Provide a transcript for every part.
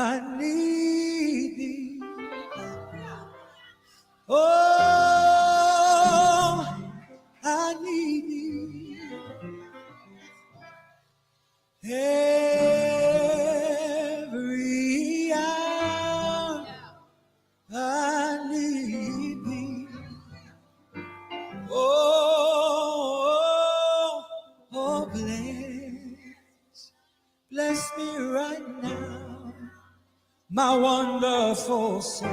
I need thee. Oh, I need thee. Every hour I need thee. Oh, bless me right now, my wonderful Savior.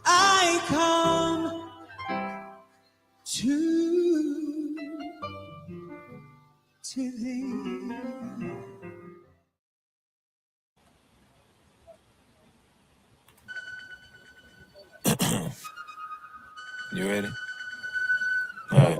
I come to thee. You ready? All right.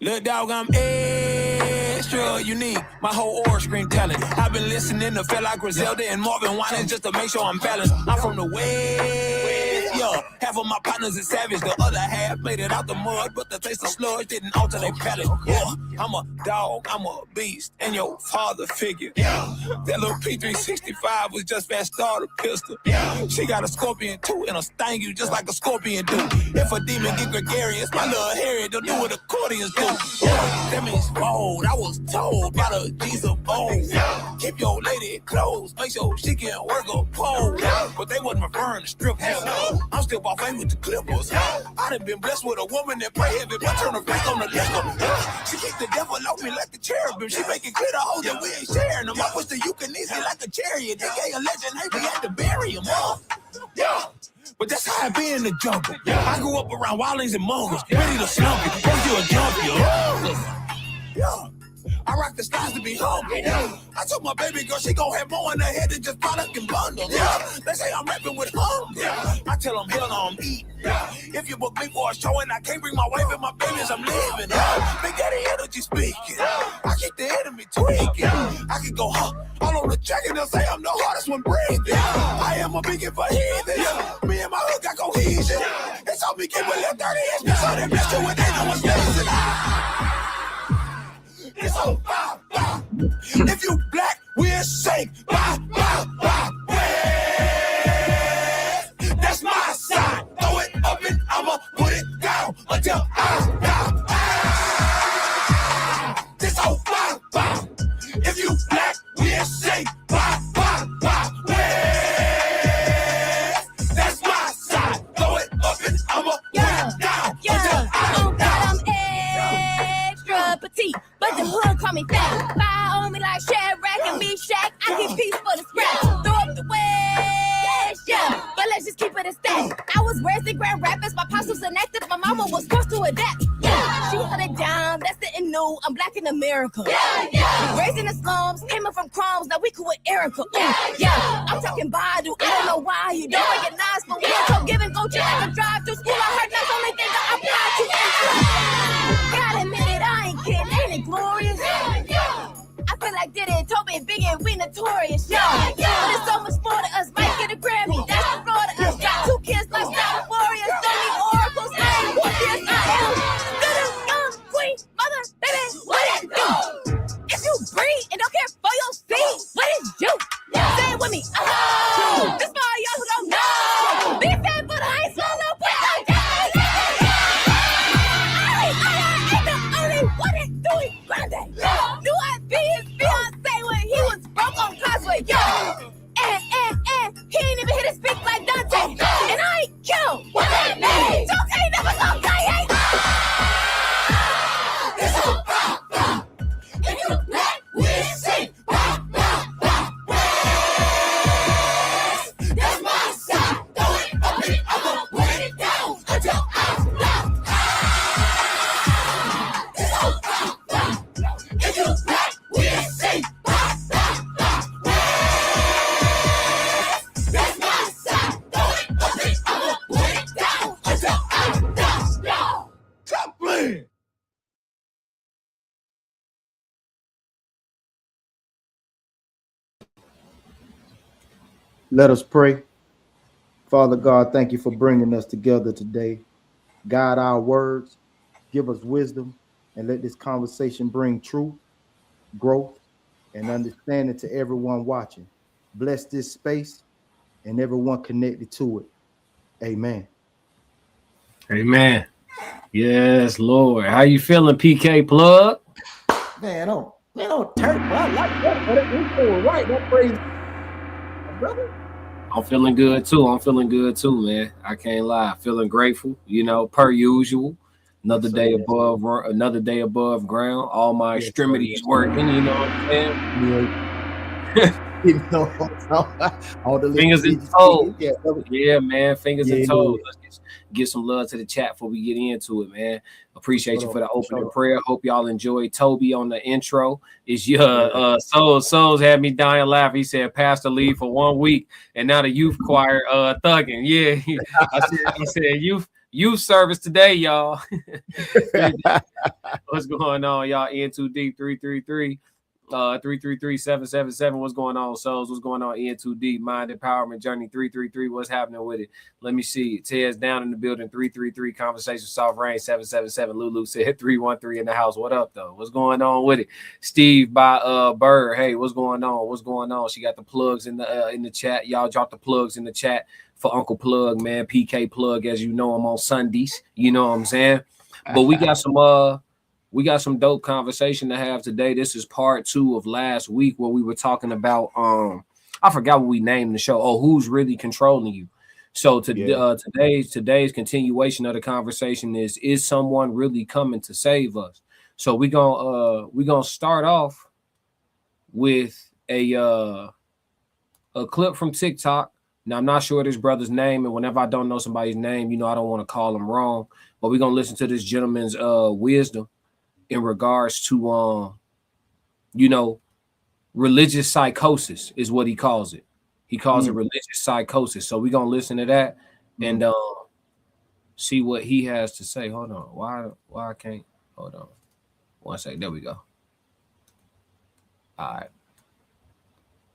Little dog, I'm extra unique. My whole aura scream talent. I've been listening to feel like Griselda and Marvin Winans just to make sure I'm balanced. I'm from the West, yeah. Half of my partners is savage, the other half made it out the mud, but the taste of sludge didn't alter their palate. Yeah, I'm a dog, I'm a beast, and your father figure. Yeah, that little P365 was just fast starter pistol. Yeah, she got a scorpion too, and a sting you just like a scorpion do. If a demon get gregarious, my little Harry, they'll do what accordions do. Yeah, that means bold. I was told by the G's of old. Keep your lady close, make sure she can work a pole. But they wasn't referring to strippers. I'm still off aim with the Clippers. I done been blessed with a woman that pray heavy, but turn her face on the liquor. She keep the devil off me like the cherubim. She make it clear to hoes that we ain't sharing them. I push the euthanasia like a chariot. They gave a legend, hey, we had to bury him. Yeah. But that's how I be in the jungle. I grew up around wildlings and mongrels, ready to slump you. First you a junkie. Yeah. I rock the skies to be humble. Yeah. I told my baby girl she gon' have more in her head than just product and bundles. Yeah. They say I'm rapping with hunger. Yeah. I tell them hell no, I'm eating. Yeah. If you book me for a show and I can't bring my wife and my babies, I'm leaving. Yeah. Big Daddy energy speaking. I keep the enemy tweaking. I can go all on the track and they'll say I'm the hardest one breathing. I am a beacon for heathen. Me and my hood got cohesion. It's all me get with little 30 inch. So they mess you when they know what's blazing. It's all bop, bop. If you black, we'll shake. Bop, bop, bop. That's my side. Throw it up and I'ma put it down until I die. This all bop, bop. If you black, we'll shake. Bop, bop, bop. That's my side. Throw it up and I'ma put it down until I die. I'm extra petite. But the hood call me fat. Fire on me like Shadrach and me Shaq. I get peace for the scratch. Throw up the wedge, yeah. But let's just keep it a stack. I was raised in Grand Rapids. My pops was inactive. My mama was forced to adapt. Yeah, she held it down. That's the new. I'm black in America. Yeah. Raised in the slums. Came up from crumbs. Now we cool with Erica. Yeah. I'm talking Badu. I don't know why you don't recognize, but we are so giving. Go chill like a drive through school. I heard that's the only thing that I apply to. Gotta admit it, I ain't kidding. Ain't it glorious? I feel like Diddy, Toby, and Biggie, and we notorious. But there's so much more to us. Might get a Grammy. That's the floor to us. Got 2 kids, lifestyle warriors. Don't need oracles. I ain't warriors. I am the young queen, mother, baby. What it do? If you breathe and don't care for your seed, what it do? Say it with me. Oh, this for all y'all who don't know. Be fat for the high school, no put no down. I ain't the only one that do it Grande. Knew I'd be his fiancé when he was broke on Causeway. And he ain't even hit his speak like Dante. And I ain't killed. What that mean? Dante never saw Kanye. It's a pop, pop. If you black, we'll sing. Pop, pop, pop. That's my side. Throw it up and I'ma put it down until I'm done. It's a pop, pop. If you black, we'll sing. Pop, pop, pop. That's my side. Throw it up and I'ma put it down until I'm done. Stop playing. Let us pray. Father God, thank you for bringing us together today. Guide our words, give us wisdom, and let this conversation bring truth, growth, and understanding to everyone watching. Bless this space and everyone connected to it. Amen. Amen. Yes, Lord. How you feeling, PK Plug? Man, don't turn. Well, I like that. But it's all right. That praise, brother. I'm feeling good too. Man. I can't lie. Feeling grateful, per usual. Another Yes, day sir. above ground. All my Yes, sir. extremities working, you know what I'm saying? All the little Fingers and digits. toes. Yeah, Yeah, man. Fingers and yeah. toes. Let's give some love to the chat before we get into it, man. Appreciate you for the opening prayer. Hope y'all enjoyed Toby on the intro. It's your Souls had me dying laughing. He said Pastor leave for 1 week and now the youth choir thugging. Yeah. I said youth service today, y'all. What's going on, y'all? N2D 333. 333-777. What's going on, Souls? What's going on? N2D Mind Empowerment Journey 333. What's happening with it? Let me see. Ted's down in the building. 333 Conversation Soft Rain 777. Lulu said 313 in the house. What up though? What's going on with it? Steve by Bird. Hey, what's going on? What's going on? She got the plugs in the chat. Y'all drop the plugs in the chat for Uncle Plug, man. PK Plug, as you know, I'm on Sundays. You know what I'm saying? But we got some dope conversation to have today. This is part 2 of last week where we were talking about I forgot what we named the show. Oh, who's really controlling you? So today's continuation of the conversation is someone really coming to save us? So we're gonna start off with a clip from TikTok. Now I'm not sure this brother's name, and whenever I don't know somebody's name, I don't want to call him wrong. But we're gonna listen to this gentleman's wisdom in regards to religious psychosis is what he calls it. He calls it religious psychosis. So we're gonna listen to that and see what he has to say. Hold on. Why I can't hold on 1 second. There we go. All right.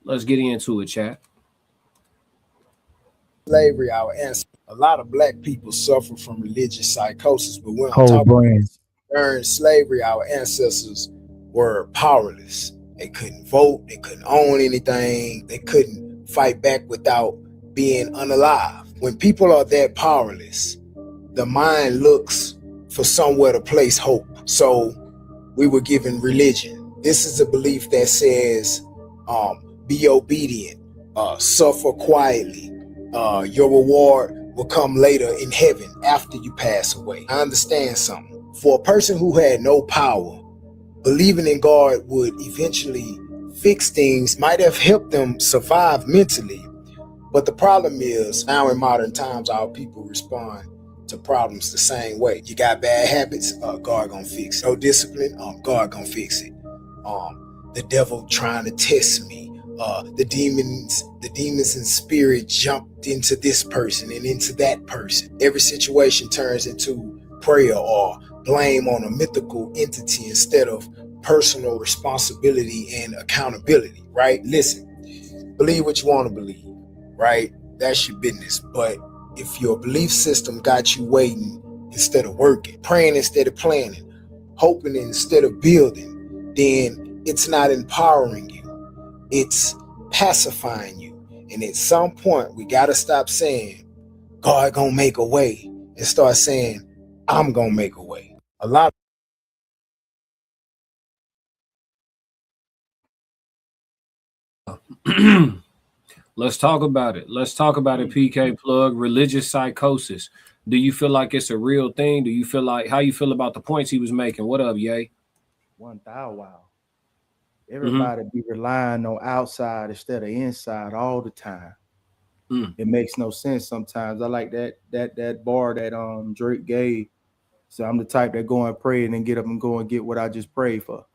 Let's get into it, chat. Slavery, our ancestors. A lot of black people suffer from religious psychosis, but when I'm talking during slavery, our ancestors were powerless. They couldn't vote, they couldn't own anything, they couldn't fight back without being unalive. When people are that powerless, the mind looks for somewhere to place hope. So we were given religion. This is a belief that says, be obedient, suffer quietly. Your reward will come later in heaven after you pass away. I understand something. For a person who had no power, believing in God would eventually fix things, might have helped them survive mentally. But the problem is, now in modern times, our people respond to problems the same way. You got bad habits, God gonna fix it. No discipline, God gonna fix it. The devil trying to test me. The demons and spirit jumped into this person and into that person. Every situation turns into prayer or blame on a mythical entity instead of personal responsibility and accountability, right? Listen, believe what you want to believe, right? That's your business. But if your belief system got you waiting instead of working, praying instead of planning, hoping instead of building, then it's not empowering you. It's pacifying you. And at some point, we got to stop saying, God gonna make a way, and start saying, I'm gonna make a way. A lot. Let's talk about it. PK Plug. Religious psychosis. Do you feel like it's a real thing? Do you feel like how you feel about the points he was making? What up, Ye? 1,000. Wow. Everybody be relying on outside instead of inside all the time. It makes no sense sometimes. I like that bar that Drake gave. So I'm the type that go and pray and then get up and go and get what I just prayed for.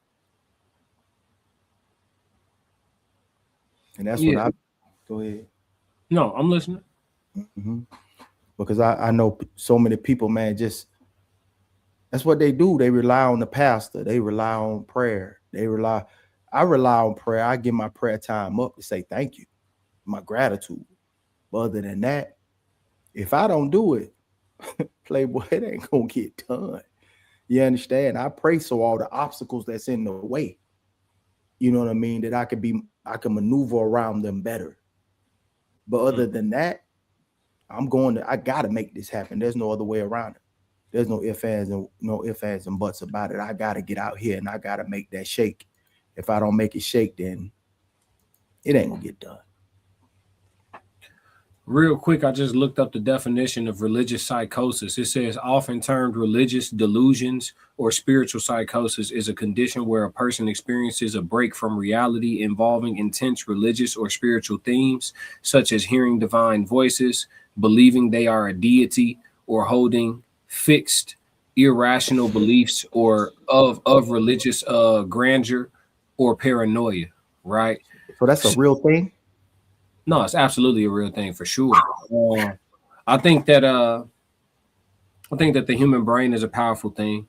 And that's what I go ahead. No, I'm listening. Because I know so many people, man, just that's what they do. They rely on the pastor. They rely on prayer. I rely on prayer. I give my prayer time up to say thank you, my gratitude. But other than that, if I don't do it, Playboy, it ain't gonna get done. You understand? I pray so all the obstacles that's in the way you know what I mean, that I can maneuver around them better. But other than that, I gotta make this happen. There's no other way around it. There's no ifs, ands, and buts about it. I gotta get out here and I gotta make that shake. If I don't make it shake, then it ain't gonna get done. Real quick, I just looked up the definition of religious psychosis. It says often termed religious delusions or spiritual psychosis is a condition where a person experiences a break from reality involving intense religious or spiritual themes, such as hearing divine voices, believing they are a deity, or holding fixed, irrational beliefs or of religious grandeur or paranoia, right? So that's a real thing? No, it's absolutely a real thing for sure. I think that the human brain is a powerful thing,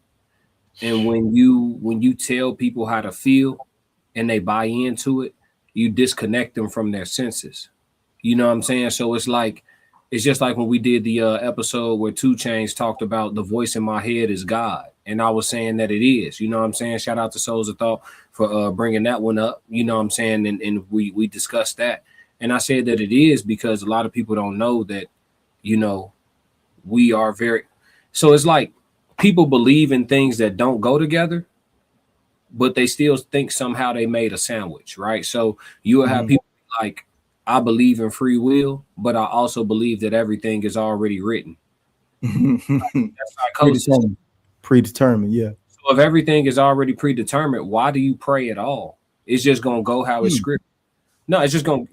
and when you tell people how to feel and they buy into it, you disconnect them from their senses. You know what I'm saying? So it's just like when we did the episode where 2 Chainz talked about the voice in my head is God, and I was saying that it is. You know what I'm saying? Shout out to Souls of Thought for bringing that one up. You know what I'm saying? And we discussed that. And I said that it is because a lot of people don't know that, you know, we are very. So it's like people believe in things that don't go together, but they still think somehow they made a sandwich, right? So you will have people like, I believe in free will, but I also believe that everything is already written. That's psychosis. Predetermined, yeah. So if everything is already predetermined, why do you pray at all? It's just gonna go how it's scripted. No, it's just gonna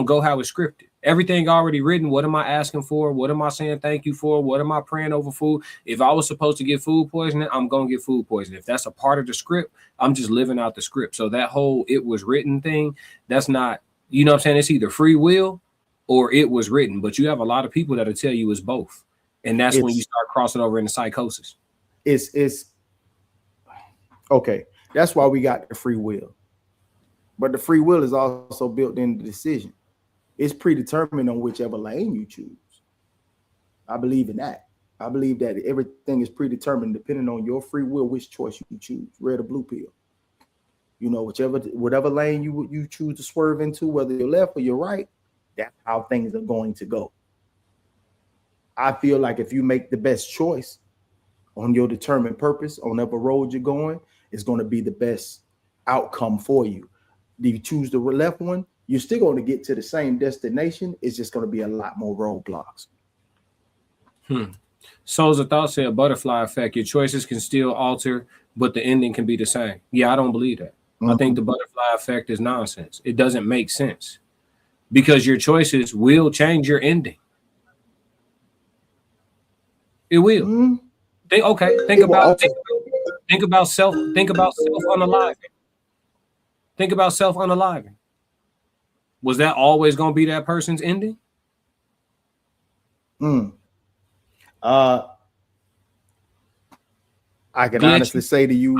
go how it's scripted. Everything already written. What am I asking for? What am I saying thank you for? What am I praying over food? If I was supposed to get food poisoning, I'm gonna get food poisoning. If that's a part of the script, I'm just living out the script. So that whole it was written thing, that's not, you know what I'm saying? It's either free will or it was written. But you have a lot of people that'll tell you it's both. And that's when you start crossing over into psychosis. It's okay. That's why we got the free will. But the free will is also built in the decision. It's predetermined on whichever lane you choose. I believe in that. I believe that everything is predetermined depending on your free will, which choice you choose, red or blue pill. You know, whatever lane you choose to swerve into, whether you're left or you're right, that's how things are going to go. I feel like if you make the best choice on your determined purpose, on whatever road you're going, it's going to be the best outcome for you. If you choose the left one, you're still going to get to the same destination. It's just going to be a lot more roadblocks. Souls of Thought said butterfly effect. Your choices can still alter, but the ending can be the same. Yeah, I don't believe that. I think the butterfly effect is nonsense. It doesn't make sense because your choices will change your ending. It will. Think about self-unaliving. Think about self-unaliving. Was that always going to be that person's ending? I can honestly say to you,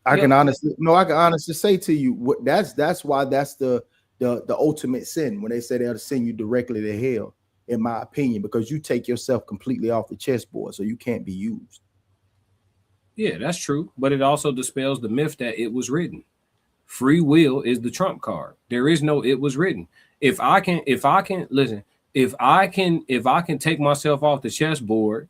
I can honestly say to you, that's why that's the ultimate sin when they say they'll send you directly to hell, in my opinion, because you take yourself completely off the chessboard, so you can't be used. Yeah, that's true, but it also dispels the myth that it was written. Free will is the trump card. There is no it was written. If I can take myself off the chessboard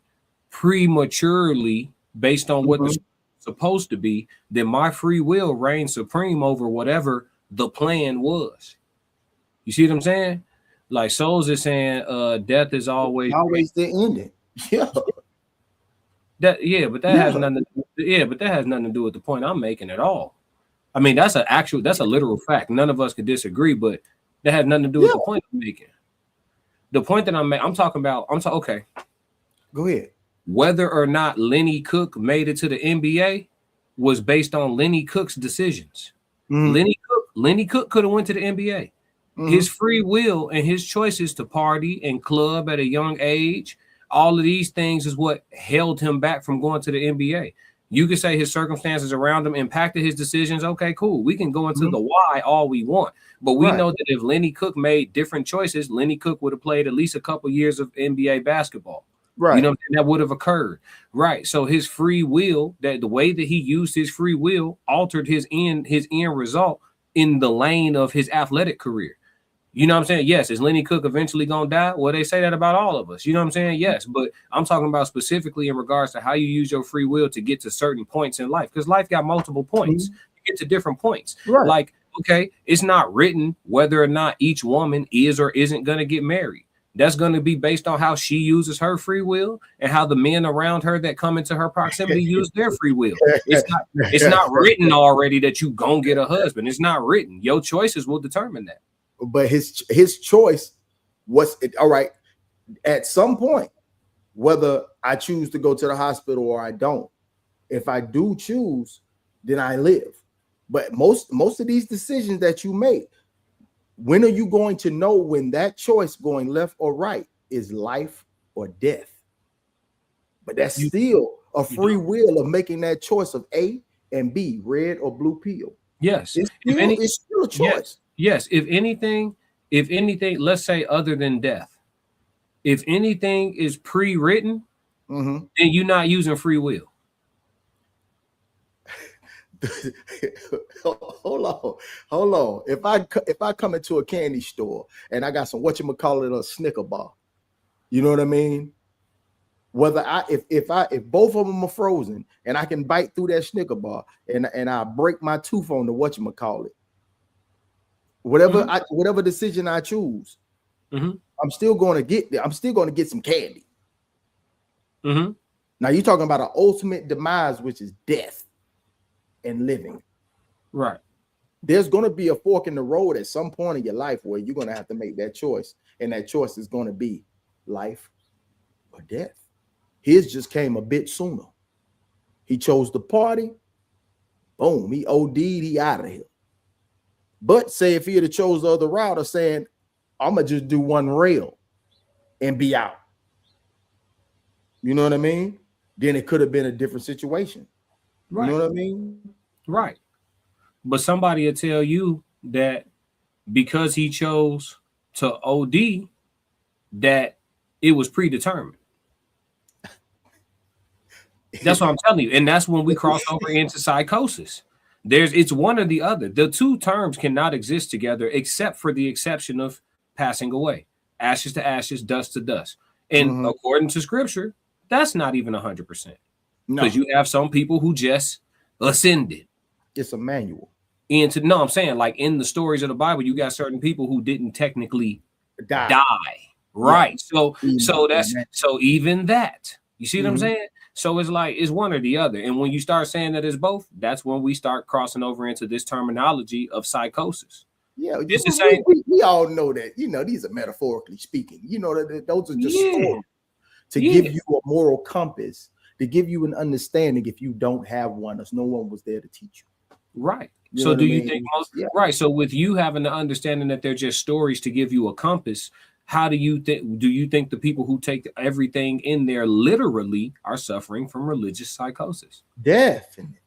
prematurely based on what the supposed to be, then my free will reigns supreme over whatever the plan was. You see what I'm saying? Like Souls is saying, death is always the ending. Yeah. But that has nothing to do with the point I'm making at all. I mean, that's a literal fact. None of us could disagree, but that has nothing to do with the point I'm making. The point that I'm talking about, okay. Go ahead. Whether or not Lenny Cook made it to the NBA was based on Lenny Cook's decisions. Lenny Cook could have went to the NBA. His free will and his choices to party and club at a young age, all of these things is what held him back from going to the NBA. You could say his circumstances around him impacted his decisions. Okay, cool. We can go into the why all we want. But we know that if Lenny Cook made different choices, Lenny Cook would have played at least a couple years of NBA basketball. Right. You know what I'm saying? That would have occurred. Right. So his free will, that the way that he used his free will altered his end result in the lane of his athletic career. You know what I'm saying? Yes. Is Lenny Cook eventually going to die? Well, they say that about all of us. You know what I'm saying? Yes. But I'm talking about specifically in regards to how you use your free will to get to certain points in life, because life got multiple points. You get to different points. Right. Like, okay, it's not written whether or not each woman is or isn't going to get married. That's going to be based on how she uses her free will and how the men around her that come into her proximity use their free will. It's not written already that you gonna get a husband. It's not written. Your choices will determine that. But his choice was all right. At some point, whether I choose to go to the hospital or I don't, if I do choose, then I live. But most of these decisions that you make, when are you going to know when that choice going left or right is life or death? But that's still a free will of making that choice of A and B, red or blue pill. Yes. It's still a choice. Yes. If anything, let's say other than death, if anything is pre-written, then you're not using free will. Hold on. If I come into a candy store and I got some whatchamacallit a Snicker bar, you know what I mean? Whether if both of them are frozen and I can bite through that Snicker bar and I break my tooth on the whatchamacallit, whatever decision I choose, I'm still going to get some candy. Now you're talking about an ultimate demise, which is death and living. Right. There's going to be a fork in the road at some point in your life where you're going to have to make that choice, and that choice is going to be life or death. His just came a bit sooner. He chose the party. Boom. He OD'd. He out of here. But say if he had chose the other route of saying, I'm going to just do one rail and be out. You know what I mean? Then it could have been a different situation. Right. You know what I mean? Right. But somebody will tell you that because he chose to OD, that it was predetermined. That's what I'm telling you. And that's when we cross over into psychosis. It's one or the other. The two terms cannot exist together except for the exception of passing away. Ashes to ashes, dust to dust. And according to scripture, that's not even 100%. Because you have some people who just ascended. It's a manual. I'm saying, like in the stories of the Bible, you got certain people who didn't technically die. Right. Yeah. So even that, you see what I'm saying? So it's like it's one or the other. And when you start saying that it's both, that's when we start crossing over into this terminology of psychosis. Yeah, it's the same. We all know that, these are metaphorically speaking. That those are just stories to give you a moral compass, to give you an understanding if you don't have one, as no one was there to teach you. Right. So do you think right? So with you having the understanding that they're just stories to give you a compass, how do you think the people who take everything in there literally are suffering from religious psychosis? Definitely.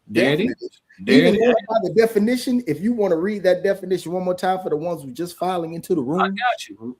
There it is. The definition, if you want to read that definition one more time for the ones who just filing into the room.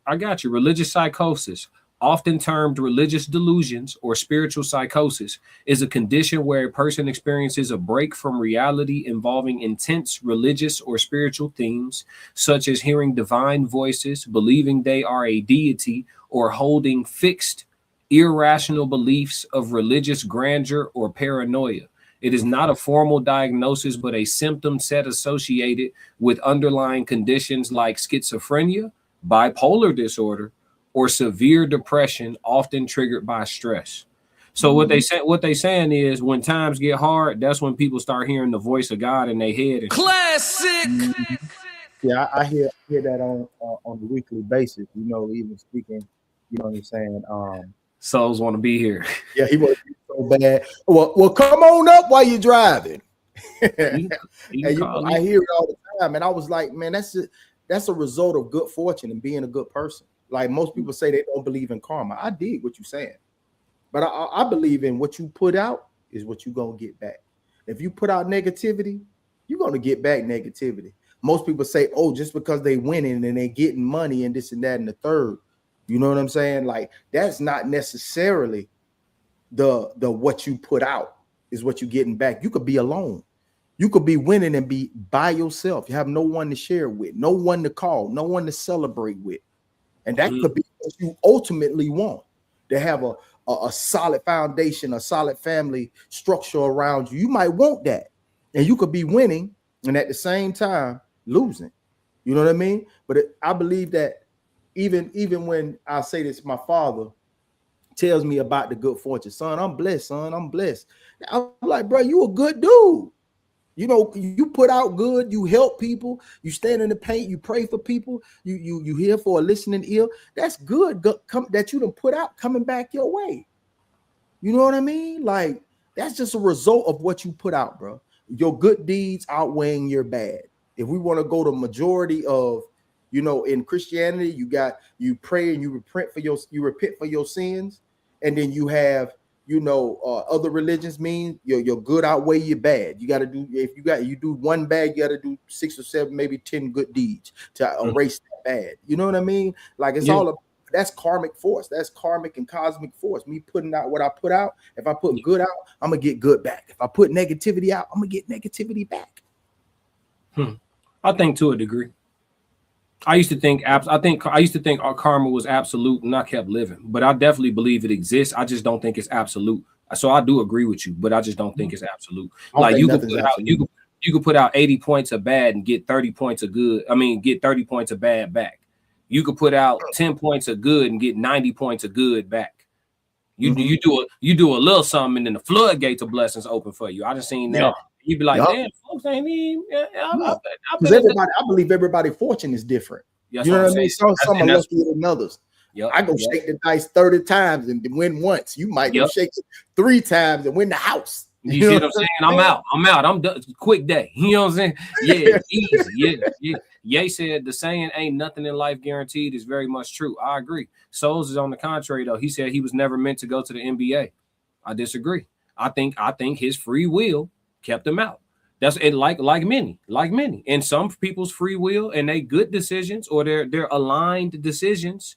I got you. Religious psychosis, often termed religious delusions or spiritual psychosis, is a condition where a person experiences a break from reality involving intense religious or spiritual themes, such as hearing divine voices, believing they are a deity, or holding fixed, irrational beliefs of religious grandeur or paranoia. It is not a formal diagnosis, but a symptom set associated with underlying conditions like schizophrenia, bipolar disorder, or severe depression, often triggered by stress. So what they saying is when times get hard, that's when people start hearing the voice of God in their head. Classic. Yeah, I hear that on a weekly basis. Even speaking, you know what I'm saying. Souls want to be here. Yeah, he was so bad. Well, come on up while you're driving. I hear it all the time, and I was like, man, that's a result of good fortune and being a good person. Like most people say they don't believe in karma. I dig what you're saying, but I believe in what you put out is what you're gonna get back. If you put out negativity, you're gonna get back negativity. Most people say, oh, just because they winning and they getting money and this and that and the third, You know what I'm saying? Like that's not necessarily the what you put out is what you're getting back. You could be alone. You could be winning and be by yourself. You have no one to share with, no one to call, no one to celebrate with. And that could be what you ultimately want, to have a solid foundation, a solid family structure around you. You might want that. And you could be winning and at the same time losing. You know what I mean? But I believe that even when I say this, my father tells me about the good fortune. Son, I'm blessed, son. I'm blessed. I'm like, bro, you a good dude. You know, you put out good, you help people, you stand in the paint, you pray for people, you here for a listening ear. That's good that you done put out coming back your way. You know what I mean? Like, that's just a result of what you put out, bro. Your good deeds outweighing your bad. If we want to go to majority of, you know, in Christianity, you pray and you repent for your sins, and then you have, you know, other religions mean your good outweigh your bad. You got to do, if you do one bad, you got to do 6 or 7, maybe 10 good deeds to erase that bad. You know what I mean? Like it's all about, that's karmic force. That's karmic and cosmic force. Me putting out what I put out. If I put good out, I'm gonna get good back. If I put negativity out, I'm gonna get negativity back. I think to a degree. I used to think our karma was absolute, and I kept living. But I definitely believe it exists. I just don't think it's absolute. So I do agree with you, but I just don't think it's absolute. Like you could put out 80 points of bad and get 30 points of good. I mean, get 30 points of bad back. You could put out 10 points of good and get 90 points of good back. You do a little something, and then the floodgates of blessings open for you. I just seen that. You'd be like, damn, folks ain't even. I believe everybody's fortune is different. You know what I mean? Some are luckier than others. I go shake the dice 30 times and win once. You might go shake it 3 times and win the house. You see what I'm saying? I'm out. I'm done. Quick day. You know what I'm saying? Yeah, easy. Yeah. Ye said the saying ain't nothing in life guaranteed is very much true. I agree. Souls is on the contrary, though. He said he was never meant to go to the NBA. I disagree. I think his free will kept him out. That's it, like many. And some people's free will and they good decisions or their aligned decisions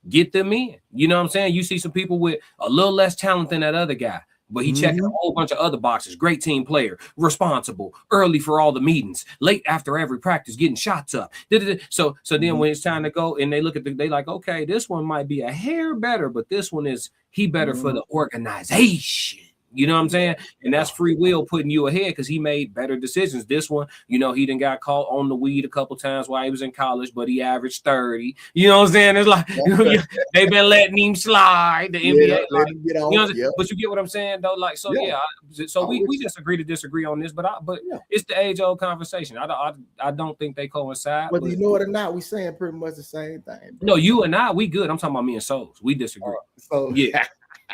get them in. You know what I'm saying? You see some people with a little less talent than that other guy, but he checked a whole bunch of other boxes. Great team player, responsible, early for all the meetings, late after every practice, getting shots up. So then when it's time to go and they look at they like, okay, this one might be a hair better, but this one is better for the organization. You know what I'm saying? And that's free will putting you ahead because he made better decisions. This one, you know, he done got caught on the weed a couple times while he was in college, but he averaged 30. You know what I'm saying? It's like they've been letting him slide. The NBA, you know, but you get what I'm saying, though. Like, so we disagree to disagree on this, but it's the age-old conversation. I don't think they coincide. Whether you know it or not, we saying pretty much the same thing. Bro. No, you and I, we good. I'm talking about me and Souls. We disagree.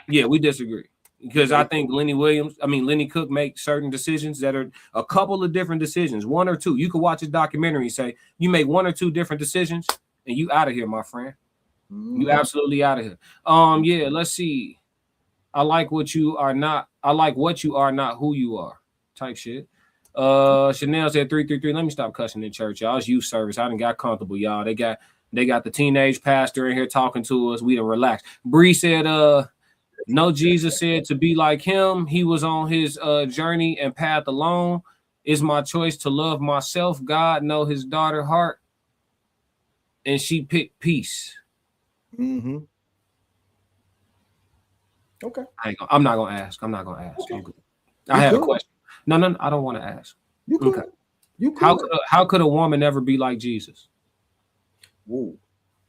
Yeah, we disagree. Because I think Lenny Cook make certain decisions that are a couple of different decisions, 1 or 2. You could watch a documentary and say you make 1 or 2 different decisions and you out of here, my friend. You absolutely out of here. Let's see. I like what you are not who you are. Type shit. Chanel said 333. Let me stop cussing in church, y'all. It's youth service. I done got comfortable, y'all. They got the teenage pastor in here talking to us. We done relaxed. Bree said, no, Jesus said to be like him. He was on his journey and path alone. It's my choice to love myself. God know his daughter heart. And she picked peace. Mm-hmm. Okay. I'm not going to ask. Okay. I have a question. No, I don't want to ask. You could. Okay. How could a woman ever be like Jesus? Whoa.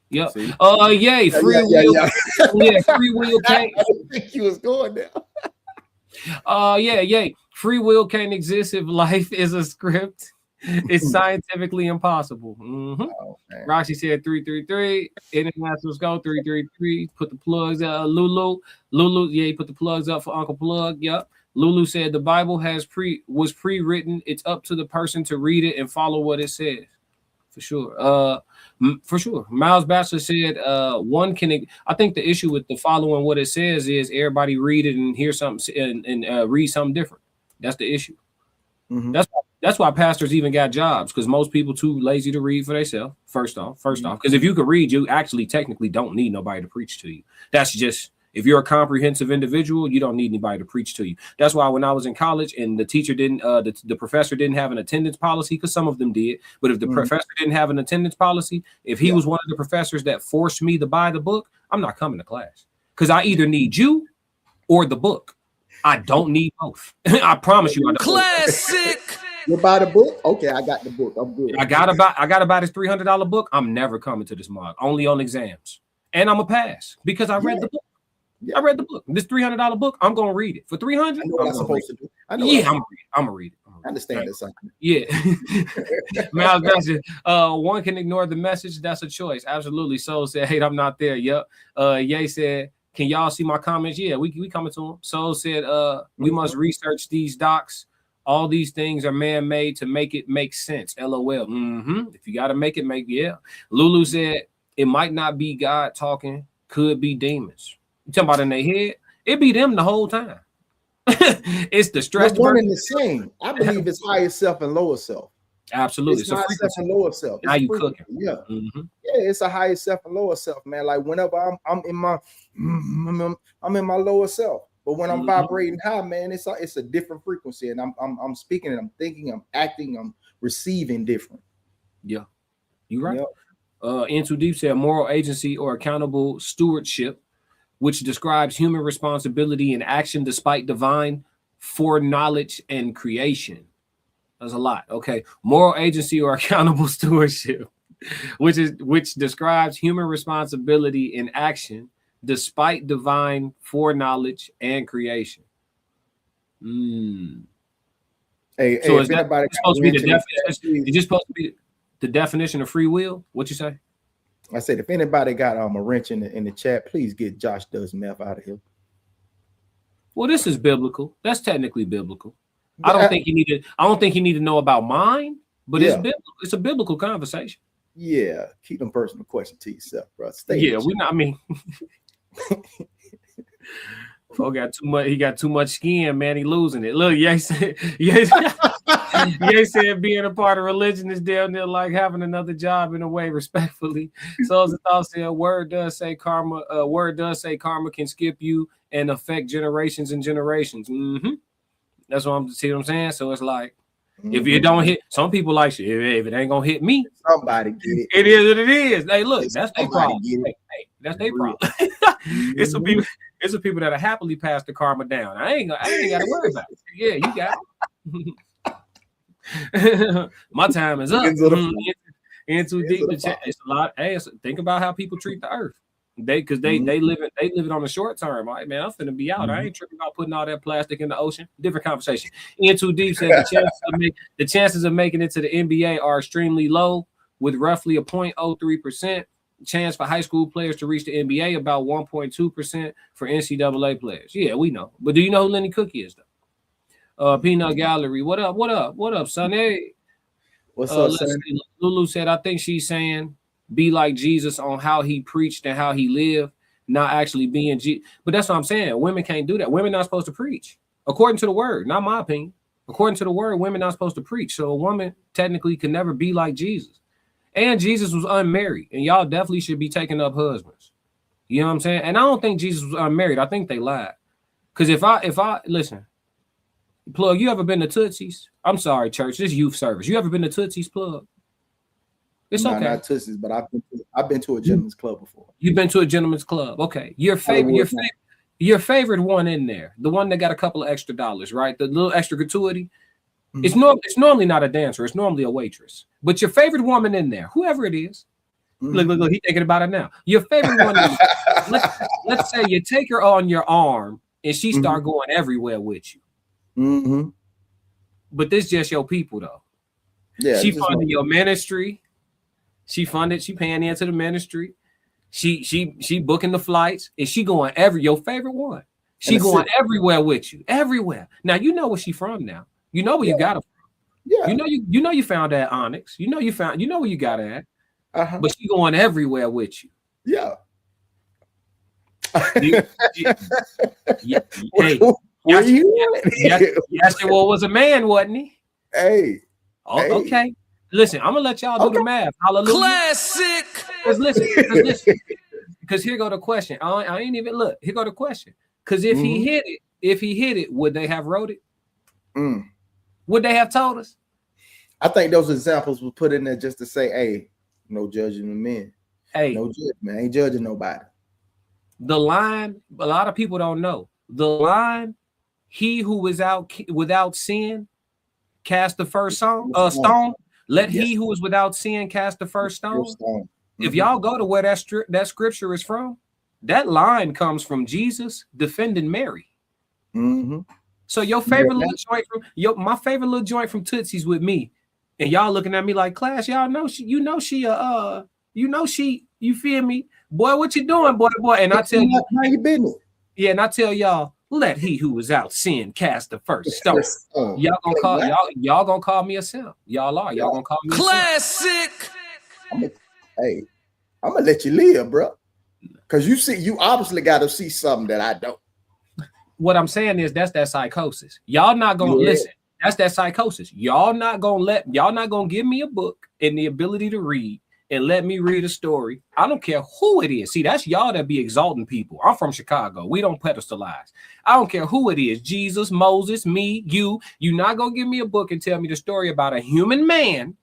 Yep. Free will. Yeah, free will can't. I didn't think you was going there. Free will can't exist if life is a script. It's scientifically impossible. Rashi said 333. Internationals go 333. Put the plugs. Lulu. Yeah, he put the plugs up for Uncle Plug. Yep. Lulu said the Bible was pre-written. It's up to the person to read it and follow what it says. For sure. Miles Batchelor said I think the issue with the following what it says is everybody read it and hear something and read something different. That's the issue. That's That's why pastors even got jobs, because most people too lazy to read for themselves. First off, because if you could read, you actually technically don't need nobody to preach to you. That's just, if you're a comprehensive individual, you don't need anybody to preach to you. That's why when I was in college and the teacher didn't, the professor didn't have an attendance policy, because some of them did. But if the professor didn't have an attendance policy, if he was one of the professors that forced me to buy the book, I'm not coming to class, because I either need you or the book. I don't need both. I promise you. Classic. You buy the book? Okay, I got the book. I'm good. I got about this $300 book. I'm never coming to this mug, only on exams. And I'm a pass because I read the book. I read the book. This $300 book, I'm gonna read it for $300. I know what I'm supposed to do. I know. Yeah, I'm gonna read it. I understand this. Yeah. Miles Benson, one can ignore the message. That's a choice. Absolutely. Soul said, "Hey, I'm not there." Yep. Ye said, "Can y'all see my comments?" Yeah, we coming to him. Soul said, "We must research these docs. All these things are man-made to make it make sense." LOL. If you got to make it make, yeah. Lulu said, "It might not be God talking, could be demons." You talking about in their head? It be them the whole time. It's the stress. It's one and the same. I believe it's higher self and lower self. Absolutely. It's higher self and lower self. How you cooking? Yeah. Yeah, it's a higher self and lower self, man. Like whenever I'm in my lower self. But when I'm vibrating high, man, it's a different frequency, and I'm speaking, and I'm thinking, I'm acting, I'm receiving different. Yeah, you right. Into Deep said moral agency or accountable stewardship, which describes human responsibility and action despite divine foreknowledge and creation. That's a lot. Okay, moral agency or accountable stewardship, which describes human responsibility and action despite divine foreknowledge and creation. Hey, so is that supposed to be the definition of free will? What you say? I said, if anybody got a wrench in the chat, please get Josh Does Meth out of here. Well, this is biblical. That's technically biblical. I don't think you need to know about mine, but it's biblical. It's a biblical conversation. Yeah, keep them personal questions to yourself, bro. Fo got too much. He got too much skin, man. He losing it. Look, Ye said being a part of religion is damn near like having another job in a way, respectfully. So as a thought said, word does say karma can skip you and affect generations and generations. That's what I'm saying. So it's like, if it don't hit, some people like shit. If it ain't gonna hit me, somebody get it. It is what it is. Hey, look, that's their problem. Hey, that's their problem. It's some people that are happily passed the karma down. I ain't got to worry about it. Yeah, you got it. My time is up. In too deep. It's a lot. Hey, think about how people treat the earth. They live it on the short term. Like, man, I'm finna be out. I ain't tripping about putting all that plastic in the ocean. Different conversation. In Too Deep said the chances of making it to the NBA are extremely low, with roughly a 0.03% chance for high school players to reach the NBA, about 1.2% for NCAA players. Yeah, we know. But do you know who Lenny Cookie is though? Peanut Gallery. What up, son? Hey. What's up, son? Lulu said, I think she's saying be like Jesus on how he preached and how he lived, not actually being Jesus. But that's what I'm saying. Women can't do that. Women not supposed to preach. According to the word, not my opinion. According to the word, women not supposed to preach. So a woman technically can never be like Jesus. And Jesus was unmarried. And y'all definitely should be taking up husbands. You know what I'm saying? And I don't think Jesus was unmarried. I think they lied. Because if I listen, Plug, you ever been to Tootsie's? I'm sorry, church. This youth service. You ever been to Tootsie's, Plug? It's okay. Not Tootsie's, but I've been to a gentleman's club before. You've been to a gentleman's club. Okay. Your favorite one in there, the one that got a couple of extra dollars, right? The little extra gratuity. It's normally not a dancer. It's normally a waitress. But your favorite woman in there, whoever it is, look, he's thinking about it now. Your favorite one, let's say you take her on your arm and she start going everywhere with you. But this just your people, though. Yeah, she funded your ministry. She paying into the ministry. She booking the flights, and she going your favorite one. She going everywhere with you, everywhere. Now you know where she from. Now you know where you got her from. Yeah, you know you found that Onyx. You know where you got her at. But she going everywhere with you. Yeah. Hey, Yashua was a man, wasn't he? Hey, Oh, Hey. okay. Listen, I'm gonna let y'all do the math. Hallelujah. Classic. Because listen, because here go the question. I ain't even look. Here go the question. Because if he hit it, would they have wrote it? Would they have told us? I think those examples were put in there just to say, hey, no judging the men. Hey, no judgment. I ain't judging nobody. The line, a lot of people don't know. The line, he who is out without sin, cast the first stone. Let he who is without sin cast the first stone. If y'all go to where that scripture is from, that line comes from Jesus defending Mary. So your favorite little joint from my favorite little joint from Tootsie's with me, and y'all looking at me like, class, y'all know she, you feel me, boy? What you doing, boy? And I tell you, how you been? Yeah, and I tell y'all, let he who is out sin cast the first stone. Y'all gonna call me a simp. Y'all are. Y'all gonna call me classic. Hey, I'm gonna let you live, bro. Because you obviously got to see something that I don't. What I'm saying is that's that psychosis. Y'all not gonna listen. That's that psychosis. Y'all not gonna give me a book and the ability to read and let me read a story. I don't care who it is. See, that's y'all that be exalting people. I'm from Chicago. We don't pedestalize. I don't care who it is. Jesus, Moses, me, you. You not gonna give me a book and tell me the story about a human man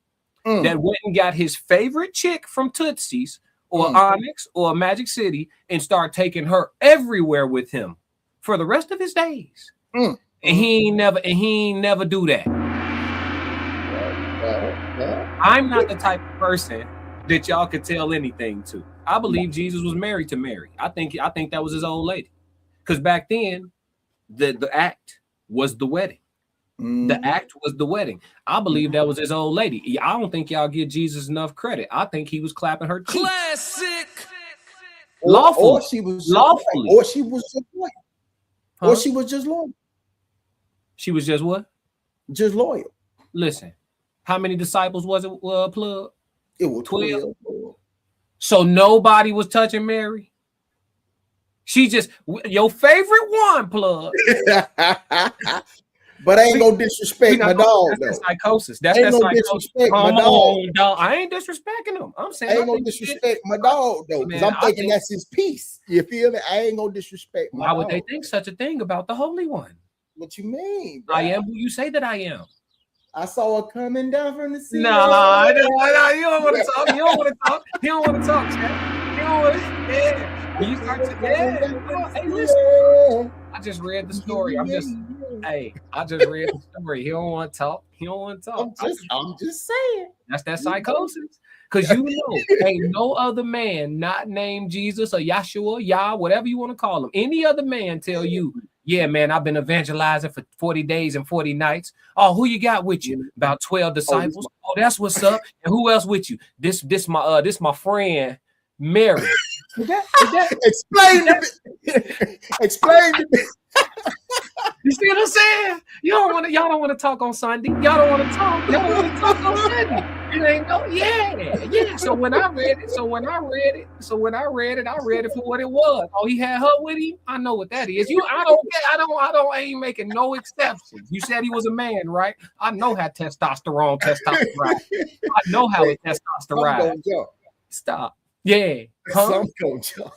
that went and got his favorite chick from Tootsie's or Onyx or Magic City and start taking her everywhere with him for the rest of his days. And he ain't never do that. I'm not the type of person that y'all could tell anything to. I believe Jesus was married to Mary. I think that was his old lady. Because back then, the act was the wedding. The act was the wedding. I believe that was his old lady. I don't think y'all give Jesus enough credit. I think he was clapping her cheeks. Classic. Lawfully. Or she was lawfully. Or she was just loyal. Or she was just loyal. She was just what? Just loyal. Listen, how many disciples was it, Plug? It was 12. So nobody was touching Mary? She just, your favorite one, Plug. But I ain't gonna disrespect my dog. That's that psychosis. That's that psychosis. Disrespect my dog. I ain't disrespecting him. I'm saying I ain't gonna disrespect my dog though, because I'm thinking that's his piece. You feel me? I ain't gonna disrespect my dog. Why would they think such a thing about the Holy One? What you mean? Bro? I am who you say that I am. I saw her coming down from the sea. No, you don't want to talk. You don't want to talk. You don't want to talk, Chad. You don't want to. Yeah. When you start to, hey, listen. I just read the story. I just read the story. He don't want to talk. He don't want to talk. I'm just saying. That's that psychosis. Because you know, ain't no other man not named Jesus or Yahshua, Yah, whatever you want to call him. Any other man tell you, yeah, man, I've been evangelizing for 40 days and 40 nights. Oh, who you got with you? About 12 disciples. Oh, that's what's up. And who else with you? This my friend Mary. Explain to me. Explain to me. You see what I'm saying? Y'all don't want to talk on Sunday. Y'all don't want to talk. Y'all want to talk on Sunday. It ain't no, yeah. So when I read it, I read it for what it was. Oh, he had her with him. I know what that is. I ain't making no exceptions. You said he was a man, right? I know how testosterone. I know how it testosterone. Stop. Yeah. Huh?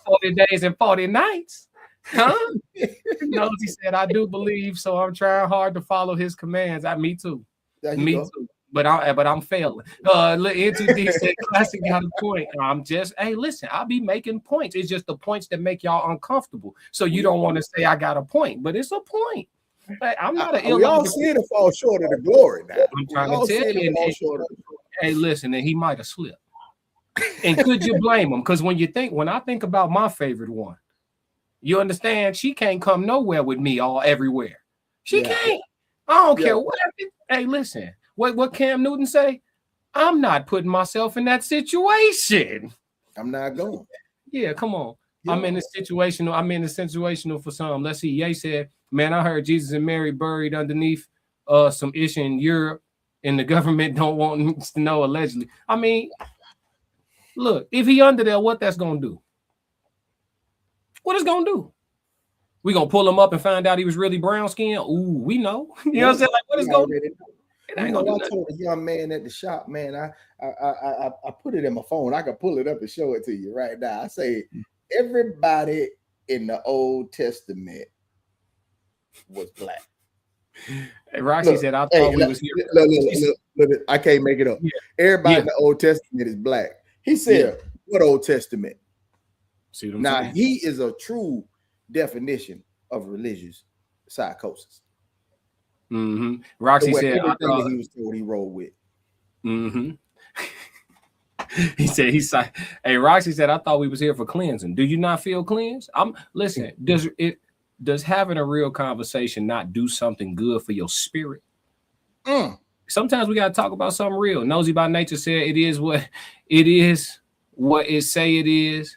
40 days and 40 nights. Huh? No, he said, I do believe, so I'm trying hard to follow his commands. Me too. Me too. But I'm failing. N2D said classic got a point. I'm just, hey, listen, I'll be making points. It's just the points that make y'all uncomfortable. So you don't want to say I got a point, but it's a point. I'm not an we all see it fall short of the glory now. I'm trying to tell you. Hey, listen, and he might have slipped. And could you blame him? Because when I think about my favorite one, you understand, she can't come nowhere with me everywhere. She can't. I don't care what. Hey, listen, what Cam Newton say? I'm not putting myself in that situation. I'm not going. Yeah, come on. Yeah. I'm in the situational for some. Let's see. Ye said, man, I heard Jesus and Mary buried underneath some issue in Europe, and the government don't want to know, allegedly. I mean, look, if he under there, what that's gonna do? What it's gonna do? We gonna pull him up and find out he was really brown skinned? Ooh, we know. You know what I'm saying? Like, what is going? It You ain't know, gonna do I nothing. told a young man at the shop, man, I put it in my phone. I can pull it up and show it to you right now. I say everybody in the Old Testament was black. Hey, Roxy Look, said, I hey, thought we was here. look, I can't make it up. Yeah. Everybody Yeah. in the Old Testament is black. He said, what Old Testament? See what I'm Now, saying? he is a true definition of religious psychosis. Mm-hmm. Roxy Where said, I everything thought. that he was told he rolled with. Mm-hmm. He said, hey, Roxy said, I thought we was here for cleansing. Do you not feel cleansed? Listen, does having a real conversation not do something good for your spirit? Sometimes we got to talk about something real. Nosy by nature said it is what it say it is.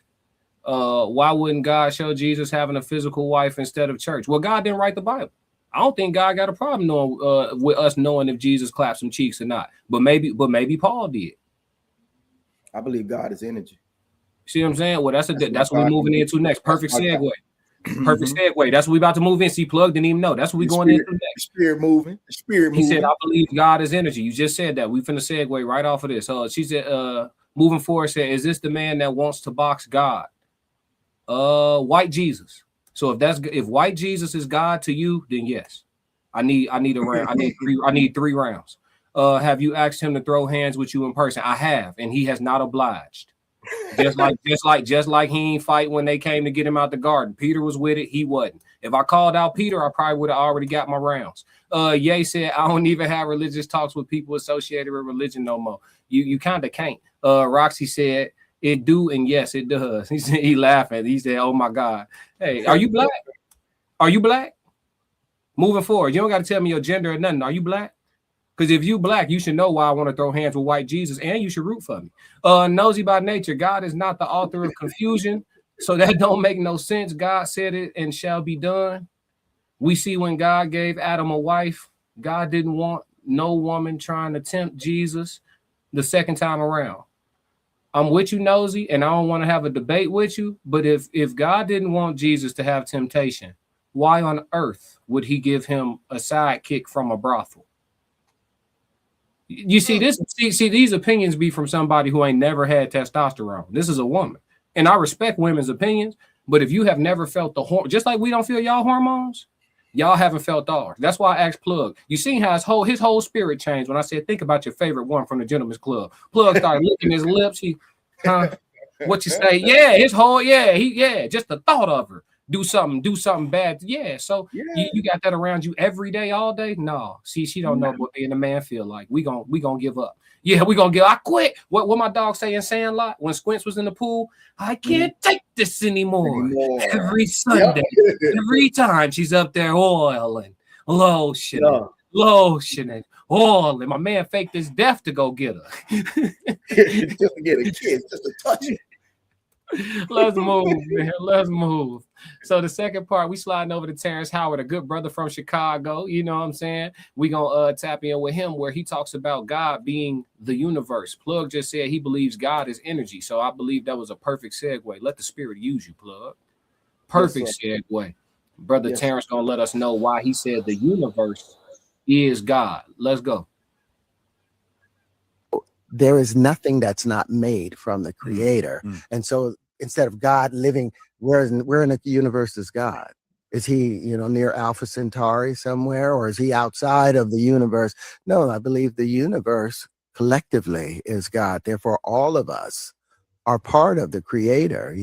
Why wouldn't God show Jesus having a physical wife instead of church? Well, God didn't write the Bible. I don't think God got a problem knowing with us knowing if Jesus clapped some cheeks or not. But maybe Paul did. I believe God is energy. See what I'm saying? Well, that's what we're moving into next. Perfect segue. Perfect segue. That's what we about to move in. See, Plug didn't even know. That's what we going into next. Spirit moving. He said, I believe God is energy. You just said that. We finna segue right off of this. She said, moving forward, said, is this the man that wants to box God? White Jesus. So if white Jesus is God to you, then yes. I need a round. I need three rounds. Have you asked him to throw hands with you in person? I have, and he has not obliged. Just like he ain't fight when they came to get him out the garden. Peter was with it, he wasn't. If I called out Peter, I probably would have already got my rounds. Ye said, I don't even have religious talks with people associated with religion no more. You kind of can't. Roxy said, it do, and yes, it does. He said, he laughing. He said, oh my God. Hey, are you black? Are you black? Moving forward, you don't got to tell me your gender or nothing. Are you black? Because if you black, you should know why I want to throw hands with white Jesus, and you should root for me. Nosy by nature, God is not the author of confusion, so that don't make no sense. God said it and shall be done. We see when God gave Adam a wife, God didn't want no woman trying to tempt Jesus the second time around. I'm with you, Nosy, and I don't want to have a debate with you, but if God didn't want Jesus to have temptation, why on earth would he give him a sidekick from a brothel? You see this? See these opinions be from somebody who ain't never had testosterone. This is a woman, and I respect women's opinions. But if you have never felt the just like we don't feel y'all hormones, y'all haven't felt ours. That's why I asked Plug. You seen how his whole spirit changed when I said, "Think about your favorite one from the Gentleman's Club." Plug started licking his lips. What you say? Yeah, his whole just the thought of her. Do something bad. Yeah. So you got that around you every day, all day? No. See, she don't know what being a man feel like. We gonna give up. Yeah, we gonna give. I quit. What my dog say in Sandlot when Squints was in the pool? I can't take this anymore. Every Sunday, every time she's up there oiling, lotioning, oiling. My man faked his death to go get her. Just to get a kiss, just to touch it. Let's move, man. Let's move. So the second part, we sliding over to Terrence Howard, a good brother from Chicago. You know what I'm saying? We gonna tap in with him where he talks about God being the universe. Plug just said he believes God is energy. So I believe that was a perfect segue. Let the spirit use you, Plug. Perfect segue. Brother Terrence gonna let us know why he said the universe is God. Let's go. There is nothing that's not made from the creator. And so instead of God living, where in the universe is God? Is he, near Alpha Centauri somewhere, or is he outside of the universe? No, I believe the universe collectively is God. Therefore, all of us are part of the creator,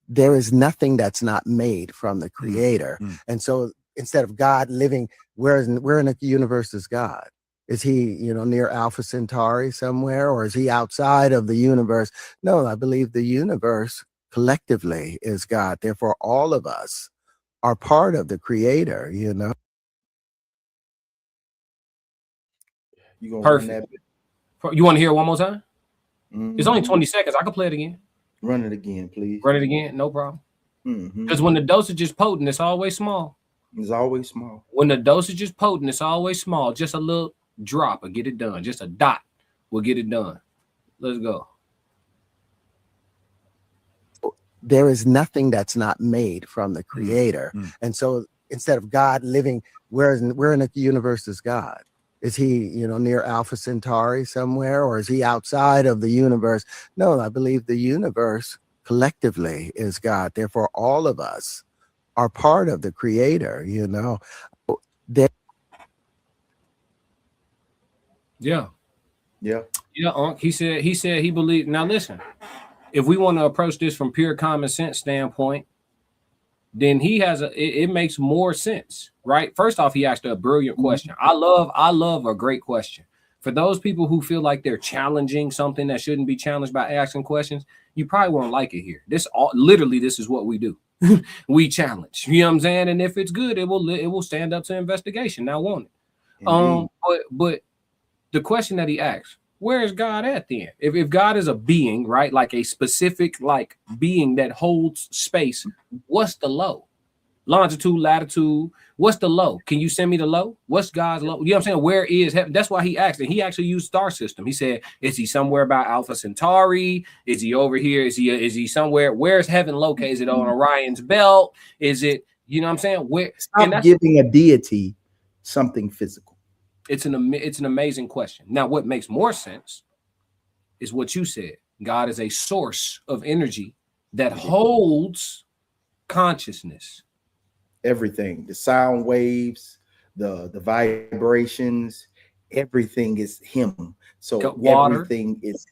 There is nothing that's not made from the creator. And so instead of God living, where in the universe is God? Is he, near Alpha Centauri somewhere, or is he outside of the universe? No, I believe the universe collectively is God. Therefore, all of us are part of the creator, You gonna Perfect. You want to hear it one more time? It's only 20 seconds. I can play it again. Run it again, please. Run it again, no problem. Because when the dosage is potent, it's always small. It's always small. When the dosage is potent, it's always small. Just a little drop will get it done. Just a dot will get it done. Let's go. There is nothing that's not made from the creator. And so instead of God living, where in the universe is God? Is he, near Alpha Centauri somewhere, or is he outside of the universe? No, I believe the universe collectively is God. Therefore, all of us are part of the creator, They Yeah. Yeah. Yeah, he said he believed. Now listen, if we want to approach this from pure common sense standpoint, then he has it makes more sense, right? First off, he asked a brilliant question. I love a great question. For those people who feel like they're challenging something that shouldn't be challenged by asking questions, you probably won't like it here. This is what we do. We challenge. You know what I'm saying? And if it's good, it will stand up to investigation. Now, won't it? But the question that he asked, where is God at then? If God is a being, right, like a specific like being that holds space, what's the low? Longitude, latitude, what's the low? Can you send me the low? What's God's low? You know what I'm saying? Where is heaven? That's why he asked, and he actually used star system. He said, is he somewhere by Alpha Centauri? Is he over here? Is he somewhere? Where's heaven located? Is it on Orion's belt? Is it, you know what I'm saying? Where? Stop giving a deity something physical. It's an amazing question. Now, what makes more sense is what you said. God is a source of energy that holds consciousness. Everything, the sound waves, the vibrations, everything is him. So everything is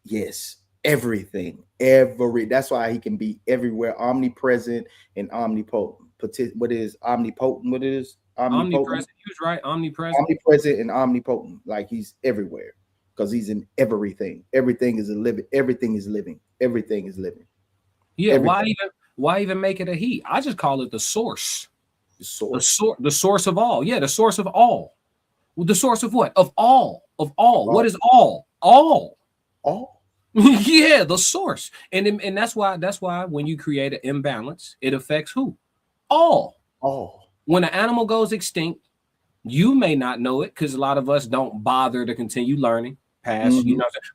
yes, everything. That's why he can be everywhere, omnipresent and omnipotent. What is omnipotent? What is omnipresent? He was right. Omnipresent and omnipotent. Like he's everywhere because he's in everything. Everything is living. Everything is living. Everything is living. Yeah. Everything. Why even make it a he? I just call it the source. The source of all. Yeah, the source of all. The source of what? Of all. Of all. What is all? All. Yeah, the source. And that's why when you create an imbalance, it affects who? All. When an animal goes extinct, you may not know it because a lot of us don't bother to continue learning past,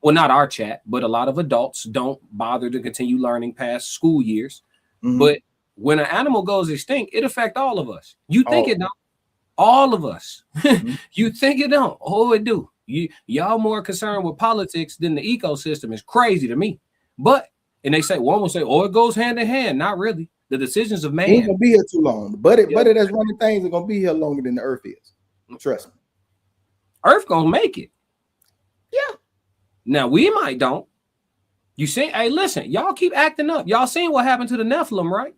well, not our chat, but a lot of adults don't bother to continue learning past school years. But when an animal goes extinct, it affects all of us. You think it don't? All of us. You think it don't? Oh, it do. Y'all more concerned with politics than the ecosystem is crazy to me. And they say, one will say, oh, it goes hand in hand. Not really. The decisions of man ain't gonna be here too long. But it that's one of the things that gonna be here longer than the earth is. Trust me. Earth gonna make it. Yeah. Now we might don't. You see, hey, listen, y'all keep acting up. Y'all seen what happened to the Nephilim, right?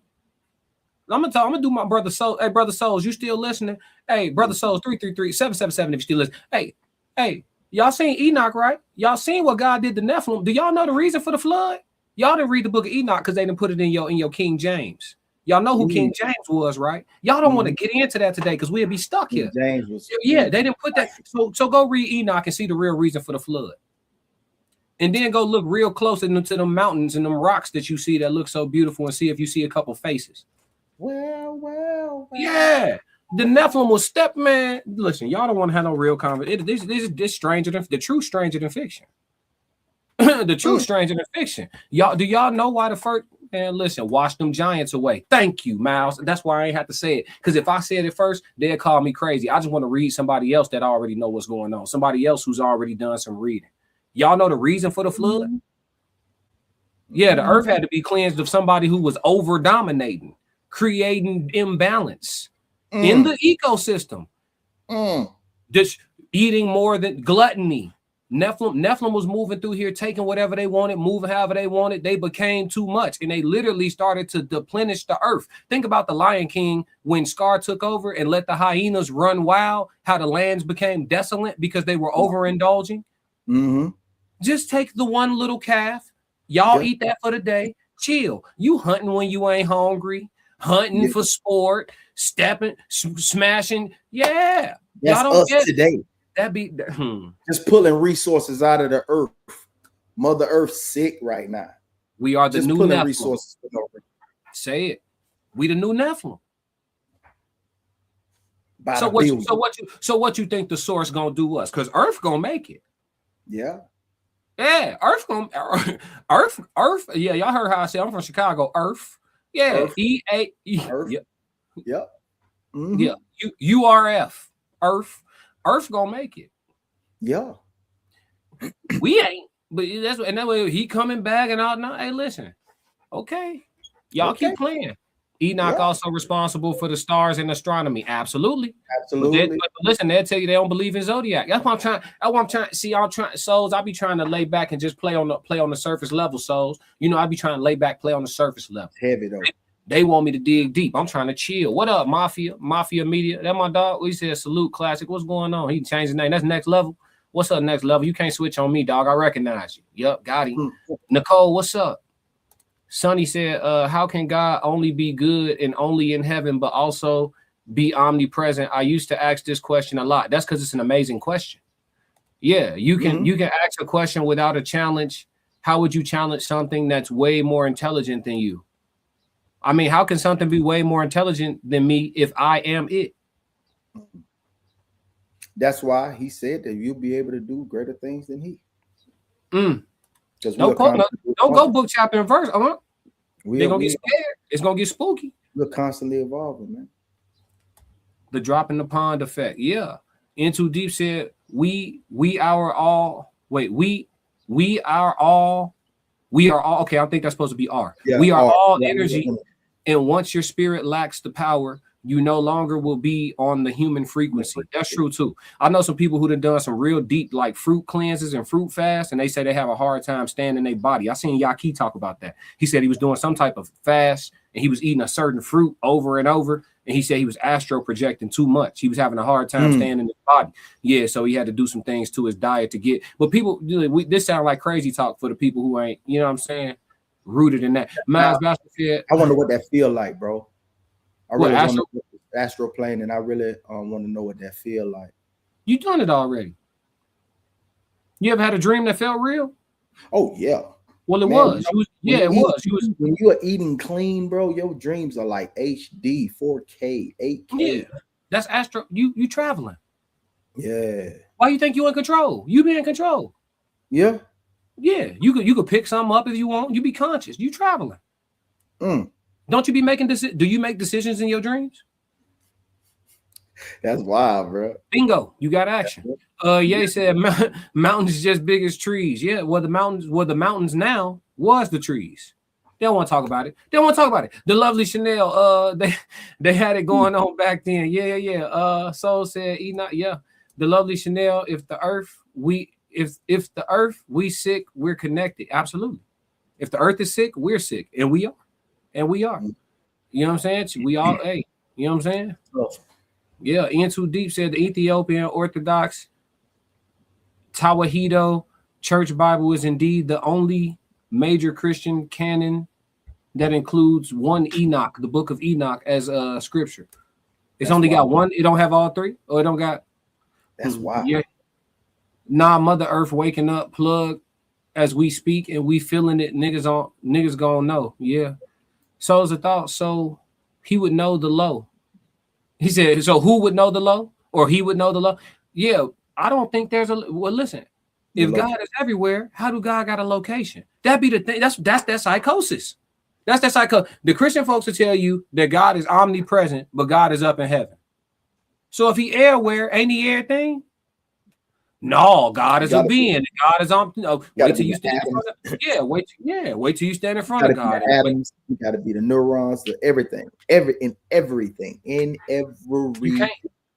I'm gonna do my brother Soul. Hey, brother Souls, you still listening? Hey, brother Souls, 333-777 if you still listen. Hey, y'all seen Enoch, right? Y'all seen what God did to Nephilim. Do y'all know the reason for the flood? Y'all didn't read the book of Enoch because they didn't put it in your King James. Y'all know who King James was, right? Y'all don't want to get into that today because we'll be stuck here. James was they didn't put that. So go read Enoch and see the real reason for the flood. And then go look real close into the mountains and them rocks that you see that look so beautiful and see if you see a couple faces. Well. Yeah. The Nephilim was step, man. Listen, y'all don't want to have no real conversation. This stranger than the true stranger than fiction. The true stranger than fiction. Do y'all know why the first man? Listen, wash them giants away. Thank you, Miles. That's why I ain't have to say it. Because if I said it first, they'd call me crazy. I just want to read somebody else that already know what's going on. Somebody else who's already done some reading. Y'all know the reason for the flood? Yeah, the earth had to be cleansed of somebody who was over dominating, creating imbalance in the ecosystem. Just eating more than gluttony. Nephilim was moving through here, taking whatever they wanted, moving however they wanted. They became too much, and they literally started to deplenish the earth. Think about the Lion King when Scar took over and let the hyenas run wild, how the lands became desolate because they were overindulging. Just take the one little calf. Y'all eat that for the day. Chill. You hunting when you ain't hungry. Hunting for sport. Stepping, smashing. Yeah. That's y'all don't us get today. That be just pulling resources out of the earth. Mother Earth's sick right now. We are the just new pulling Nephilim. Resources. Say it. We the new Nephilim. By So what you think the source gonna do us? Because Earth gonna make it. Yeah. Yeah, Earth. Yeah, y'all heard how I said I'm from Chicago. Earth. Yeah, Earth. E-A-E. Earth. Yep. Yep. Yeah. URF. Earth. Earth gonna make it. Yeah. We ain't, but that's what, and that way he coming back and all. No, hey, listen, okay, y'all keep playing. Enoch also responsible for the stars and astronomy. Absolutely. But listen, they'll tell you they don't believe in zodiac. That's what I'm trying. That's what I'm trying. See, I'm trying, souls. I be trying to lay back and just play on the surface level, souls. You know, I be trying to lay back, play on the surface level. Heavy though. They want me to dig deep. I'm trying to chill. What up, Mafia Media? That my dog. We said salute classic. What's going on? He changed his name. That's next level. What's up, next level? You can't switch on me, dog. I recognize you. Yup, got him. Nicole, what's up? Sonny said, how can God only be good and only in heaven, but also be omnipresent? I used to ask this question a lot. That's because it's an amazing question. Yeah, you can ask a question without a challenge. How would you challenge something that's way more intelligent than you? I mean, how can something be way more intelligent than me if I am it? That's why he said that you'll be able to do greater things than he. Don't go book, chapter, and verse. They're going to get scared. It's going to get spooky. We're constantly evolving, man. The drop in the pond effect. Yeah. In Too Deep said, we are all, okay, I think that's supposed to be R. Yeah, we are all energy. And once your spirit lacks the power, you no longer will be on the human frequency. That's true too. I know some people who have done some real deep like fruit cleanses and fruit fasts, and they say they have a hard time staying in their body. I seen Yaki talk about that. He said he was doing some type of fast and he was eating a certain fruit over and over. And he said he was astro projecting too much. He was having a hard time staying in his body. Yeah, so he had to do some things to his diet to get. But people, this sounds like crazy talk for the people who ain't, you know what I'm saying, rooted in that. Miles Bastard said, I wonder what that feel like, bro. I really want to astro plane, and I really want to know what that feel like. You done it already. You ever had a dream that felt real? Oh yeah. Well, it was. It was. When you are eating clean, bro, your dreams are like HD, 4K, 8K. Yeah, that's astro. You traveling. Yeah. Why you think you in control? You be in control. Yeah. Yeah. You could pick something up if you want. You be conscious. You traveling. Don't you be making decisions? Do you make decisions in your dreams? That's wild, bro. Bingo. You got action. Ye said mountains just big as trees. Yeah, the mountains now was the trees. They don't want to talk about it. The lovely Chanel, they had it going on back then. Yeah. Soul said Enoch, yeah. The lovely Chanel, if the earth we sick, we're connected. Absolutely. If the earth is sick, we're sick. And we are. You know what I'm saying? We all, hey, you know what I'm saying? Yeah, In Too Deep said the Ethiopian Orthodox Tawahedo Church Bible is indeed the only major Christian canon that includes one Enoch, the book of Enoch, as scripture. It's only got one. It don't have all three, or it don't got. That's wild. Yeah. Nah, Mother Earth waking up, plug as we speak, and we feeling it. Niggas gonna know. Yeah. So it's a thought. So he would know the low. He said, so who would know the low? Or he would know the low? Yeah, I don't think there's a... Well, listen, if God is everywhere, how do God got a location? That'd be the thing. That's that psychosis. That's that psycho. The Christian folks will tell you that God is omnipresent, but God is up in heaven. So if he everywhere, ain't he everything? No, God is a being. God is on. Wait till you stand in front of. Wait till you stand in front of God. Atoms. You got to be the neurons, the everything, everything.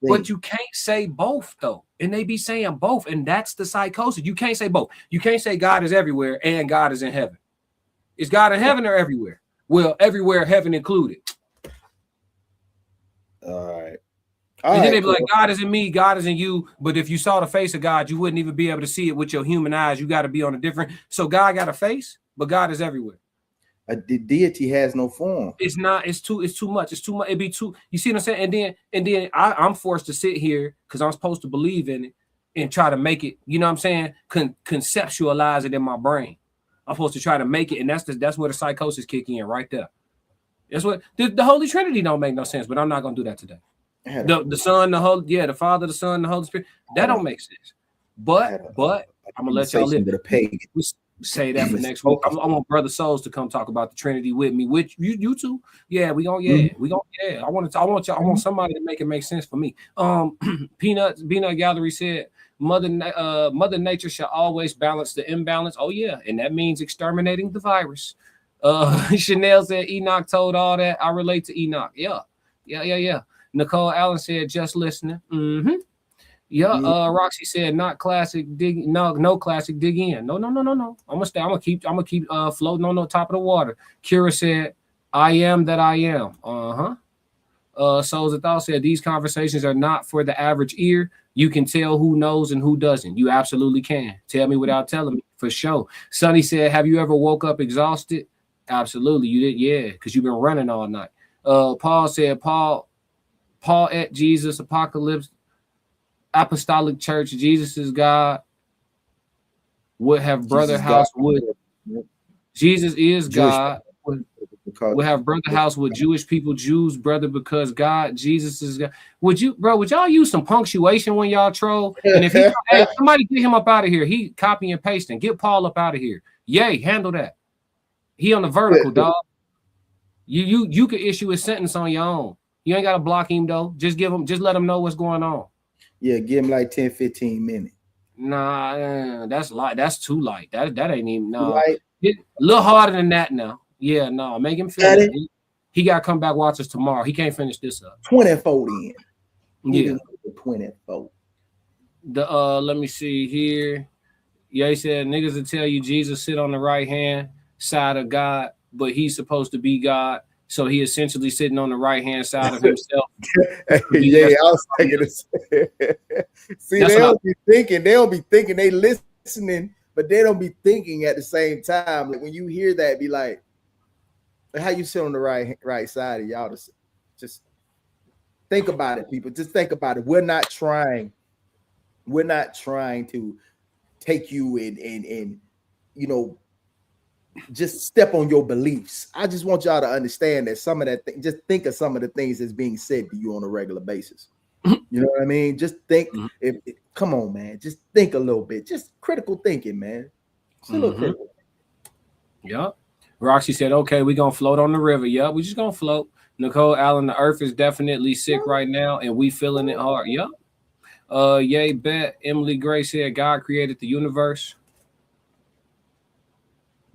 But you can't say both though, and they be saying both, and that's the psychosis. You can't say both. You can't say God is everywhere and God is in heaven. Is God in heaven or everywhere? Well, everywhere, heaven included. All right. And then they be like, God is in me, God is in you. But if you saw the face of God, you wouldn't even be able to see it with your human eyes. You got to be on a different. So God got a face, but God is everywhere. The deity has no form. It's not. It's too much. It's too much. It'd be too. You see what I'm saying? And then I'm forced to sit here because I'm supposed to believe in it and try to make it. You know what I'm saying? Conceptualize it in my brain. I'm supposed to try to make it, and that's where the psychosis kick in right there. That's what the Holy Trinity don't make no sense. But I'm not gonna do that today. The Son, the Father, the Son, the Holy Spirit. That don't make sense. But I'm gonna let y'all live. say that for next week. I want Brother Souls to come talk about the Trinity with me. Which you two? Yeah, we gonna yeah. I want somebody to make it make sense for me. Peanut Gallery said Mother Nature shall always balance the imbalance. Oh yeah, and that means exterminating the virus. Chanel said Enoch told all that. I relate to Enoch. Yeah. Nicole Allen said just listening. Yeah, Roxy said not classic dig. No classic dig in. No. I'm gonna keep floating on the top of the water. Kira said, I am that I am. Souls of Thought said these conversations are not for the average ear. You can tell who knows and who doesn't. You absolutely can. Tell me without telling me, for sure. Sonny said, have you ever woke up exhausted? Absolutely, you did, yeah, because you've been running all night. Paul said, Paul at Jesus Apocalypse Apostolic Church, Jesus is God. Would have brother house would Jesus is God. Would have brother house with Jewish people, Jews brother because God, Jesus is God. Would y'all use some punctuation when y'all troll? And if he hey, somebody get him up out of here, he copy and pasting. Get Paul up out of here. Yay, handle that. He on the vertical, dog. You could issue a sentence on your own. You ain't gotta block him though. Just let him know what's going on. Yeah, give him like 10-15 minutes. Nah, that's too light. That ain't even a little harder than that now. Yeah, no, make him feel it. He got to come back watch us tomorrow. He can't finish this up. 24 in. Yeah. 24. Let me see here. Yeah, he said niggas will tell you Jesus sit on the right hand side of God, but he's supposed to be God. So he essentially sitting on the right hand side of himself. Yeah, I was thinking this. See, they'll be thinking they listening, but they don't be thinking at the same time. Like when you hear that, be like, how you sit on the right side of y'all? Just think about it, people. Just think about it. We're not trying to take you and just step on your beliefs. I just want y'all to understand that some of that thing, just think of some of the things that's being said to you on a regular basis. You know what I mean? Just think. Come on, man. Just think a little bit. Just critical thinking, man. Just a little critical. Yep. Roxy said, okay, we're going to float on the river. Yep, we're just going to float. Nicole Allen, the earth is definitely sick right now, and we feeling it hard. Yep. Yay, bet. Emily Gray said, God created the universe.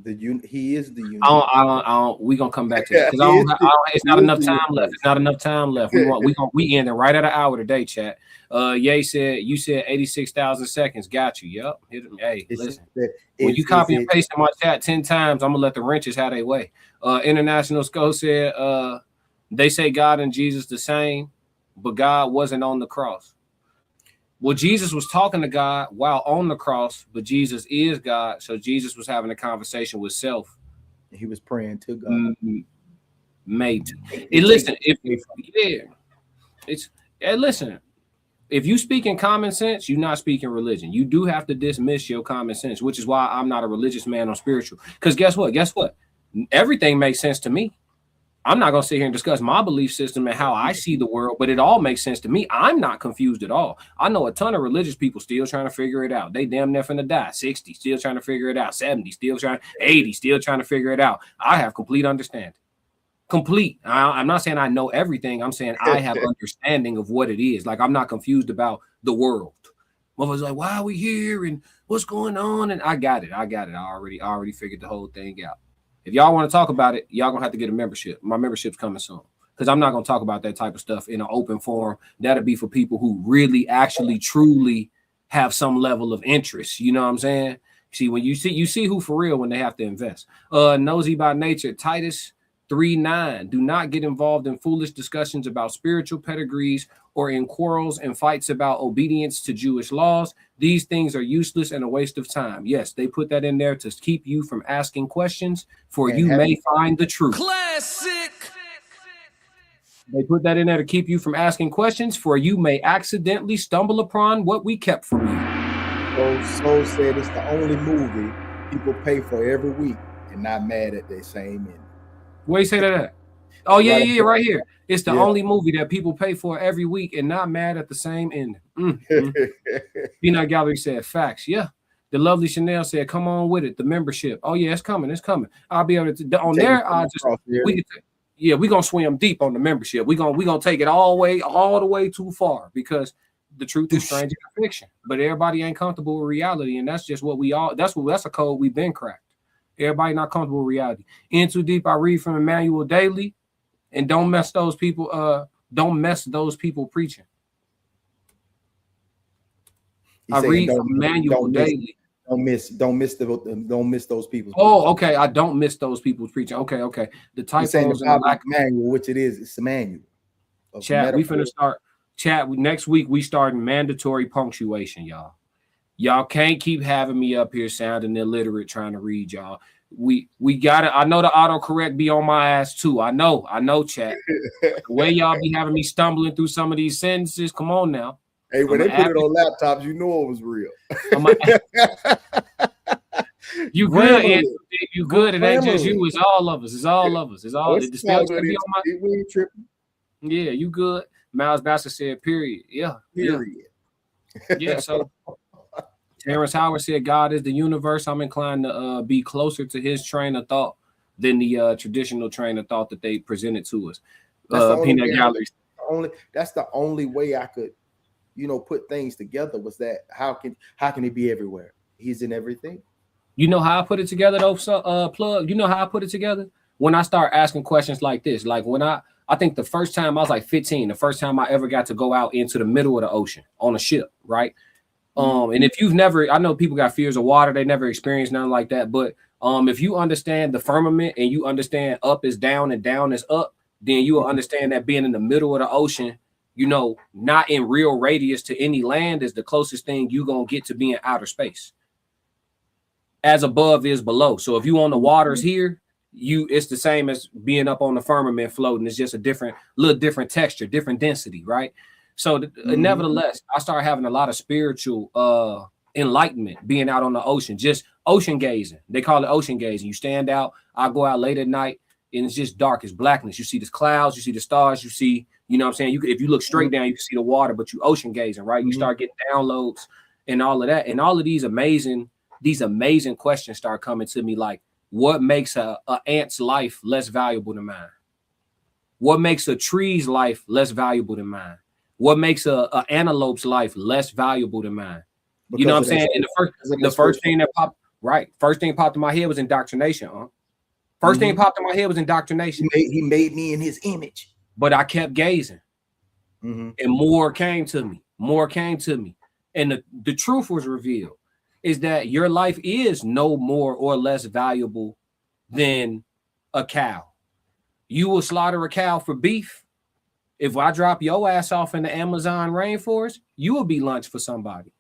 He is the universe. We gonna come back to that because it's not enough time left. It's not enough time left. We ending right at an hour today, chat. Ye said you said 86,000 seconds. Got you. Yep. Hey, listen. When you copy and paste in my chat 10 times, I'm gonna let the wrenches have their way. International Skull said they say God and Jesus the same, but God wasn't on the cross. Well, Jesus was talking to God while on the cross, but Jesus is God. So Jesus was having a conversation with self. He was praying to God. Mate. Listen, listen, if you speak in common sense, you're not speaking religion. You do have to dismiss your common sense, which is why I'm not a religious man or spiritual. Because guess what? Everything makes sense to me. I'm not going to sit here and discuss my belief system and how I see the world, but it all makes sense to me. I'm not confused at all. I know a ton of religious people still trying to figure it out. They damn near finna die. 60, still trying to figure it out. 70, still trying. 80, still trying to figure it out. I have complete understanding. I'm not saying I know everything. I'm saying I have understanding of what it is. Like, I'm not confused about the world. Motherfuckers like, why are we here and what's going on? And I got it. I already figured the whole thing out. If y'all want to talk about it, y'all gonna have to get a membership. My membership's coming soon because I'm not gonna talk about that type of stuff in an open forum. That'll be for people who really, actually, truly have some level of interest. You know what I'm saying? See, when you see who for real when they have to invest. Nosy by nature, Titus 3:9. Do not get involved in foolish discussions about spiritual pedigrees or in quarrels and fights about obedience to Jewish laws. These things are useless and a waste of time. Yes, they put that in there to keep you from asking questions, for you may find the truth. Classic. They put that in there to keep you from asking questions, for you may accidentally stumble upon what we kept from you. So said it's the only movie people pay for every week and not mad at their same ending. Where you say that at? Oh, yeah, right here. It's the only movie that people pay for every week and not mad at the same ending. Peanut Gallery said facts. Yeah. The lovely Chanel said, "Come on with it." The membership. Oh yeah, it's coming. It's coming. I'll be able to on there. I just we gonna swim deep on the membership. We gonna take it all the way too far because the truth is stranger than fiction. But everybody ain't comfortable with reality, and that's just what we all. That's a code we've been cracked. Everybody not comfortable with reality. In too deep. I read from Emmanuel daily, and don't mess those people. Don't mess those people preaching. I read from Emmanuel daily. Don't miss those people. Oh, okay. I don't miss those people's preaching. Okay. The typos and the lack manual, which it is, it's the manual. Chat, we finna start. Chat, next week we starting mandatory punctuation, y'all. Y'all can't keep having me up here sounding illiterate trying to read, y'all. We got it. I know the autocorrect be on my ass too. I know, chat. The way y'all be having me stumbling through some of these sentences, come on now. Hey, when they put it on laptops, you know it was real. You good, Andrew? You good? It ain't just you. It's all of us. It's all of us. It's all. The spell be on my. We ain't tripping. Yeah, you good? Miles Bassett said, "Period." Yeah. Period. Yeah. So Terrence Howard said, "God is the universe." I'm inclined to be closer to his train of thought than the traditional train of thought that they presented to us. Peanut Gallery. That's the only way I could, put things together. Was that how can he be everywhere? He's in everything. You know how I put it together though, Plug? You know how I put it together? When I start asking questions like this, like when I think the first time I was like 15, the first time I ever got to go out into the middle of the ocean on a ship, right? And if you've never, I know people got fears of water, they never experienced nothing like that. But if you understand the firmament and you understand up is down and down is up, then you will understand that being in the middle of the ocean, not in real radius to any land is the closest thing you're gonna get to being outer space. As above is below. So if you on the waters here, it's the same as being up on the firmament floating. It's just a little different texture, different density, right? So nevertheless, I started having a lot of spiritual enlightenment being out on the ocean, just ocean gazing. They call it ocean gazing. You stand out, I go out late at night, and it's just dark, it's blackness. You see the clouds, you see the stars, you see, what I'm saying? If you look straight down, you can see the water, but you ocean gazing, right? You start getting downloads and all of that. And all of these amazing questions start coming to me, like, what makes a ant's life less valuable than mine? What makes a tree's life less valuable than mine? What makes a antelope's life less valuable than mine? Because you know what I'm saying? And the first thing that popped in my head was indoctrination. First thing popped in my head was indoctrination. He made me in his image. But I kept gazing. And more came to me. And the truth was revealed. Is that your life is no more or less valuable than a cow. You will slaughter a cow for beef. If I drop your ass off in the Amazon rainforest, you will be lunch for somebody.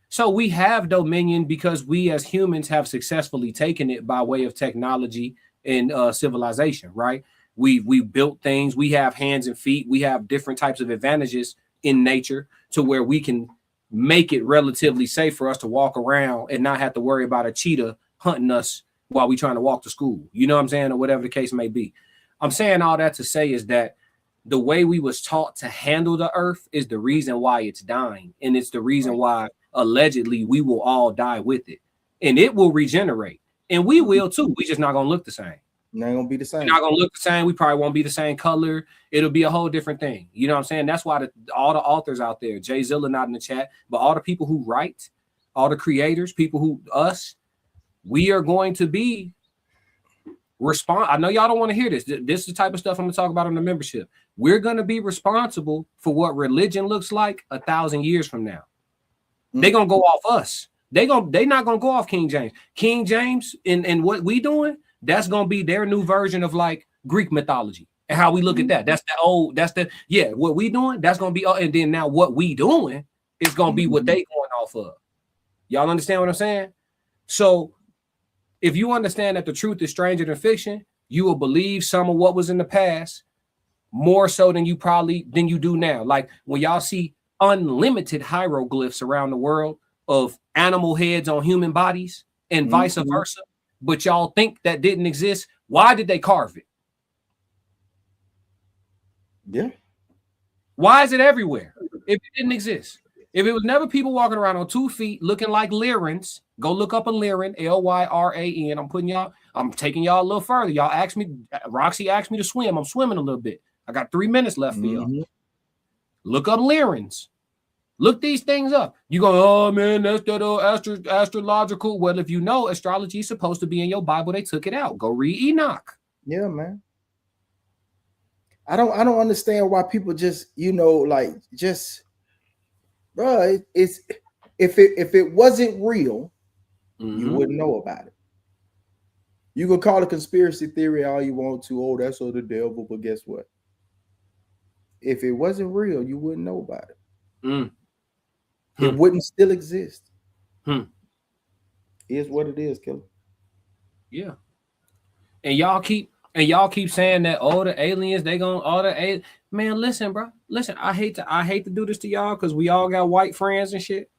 So we have dominion because we as humans have successfully taken it by way of technology and civilization, right? We built things. We have hands and feet. We have different types of advantages in nature to where we can make it relatively safe for us to walk around and not have to worry about a cheetah hunting us while we trying to walk to school. You know what I'm saying? Or whatever the case may be. I'm saying all that to say is that the way we was taught to handle the earth is the reason why it's dying. And it's the reason why allegedly we will all die with it. And it will regenerate. And we will too. We just not going to look the same. Not gonna be the same. We're not gonna look the same. We probably won't be the same color. It'll be a whole different thing. You know what I'm saying? That's why all the authors out there, Jay Zilla not in the chat, but all the people who write, all the creators, we are going to be I know y'all don't want to hear this. This is the type of stuff I'm gonna talk about on the membership. We're gonna be responsible for what religion looks like 1,000 years from now. They're gonna go off us. They not gonna go off King James. King James and what we doing. That's going to be their new version of like Greek mythology and how we look at that. What we doing, that's going to be, and then now what we doing is going to be what they going off of. Y'all understand what I'm saying? So if you understand that the truth is stranger than fiction, you will believe some of what was in the past more so than you do now. Like when y'all see unlimited hieroglyphs around the world of animal heads on human bodies and vice versa, but y'all think that didn't exist. Why did they carve it? Yeah. Why is it everywhere if it didn't exist? If it was never people walking around on 2 feet looking like Lyrans, go look up a Lyran, Lyran. I'm taking y'all a little further. Y'all asked me, Roxy asked me to swim. I'm swimming a little bit. I got 3 minutes left for y'all. Look up Lyrans. Look these things up. You go, oh man, that's that astrological. Well, if you know astrology is supposed to be in your Bible, they took it out. Go read Enoch. Yeah, man. I don't understand why people just, bro, it's if it wasn't real, you wouldn't know about it. You can call it conspiracy theory all you want to. Oh, that's of the devil, but guess what? If it wasn't real, you wouldn't know about it. It wouldn't still exist. Is what it is, killer. Yeah. And y'all keep saying that the aliens, they gonna man, listen, bro. Listen, I hate to do this to y'all because we all got white friends and shit.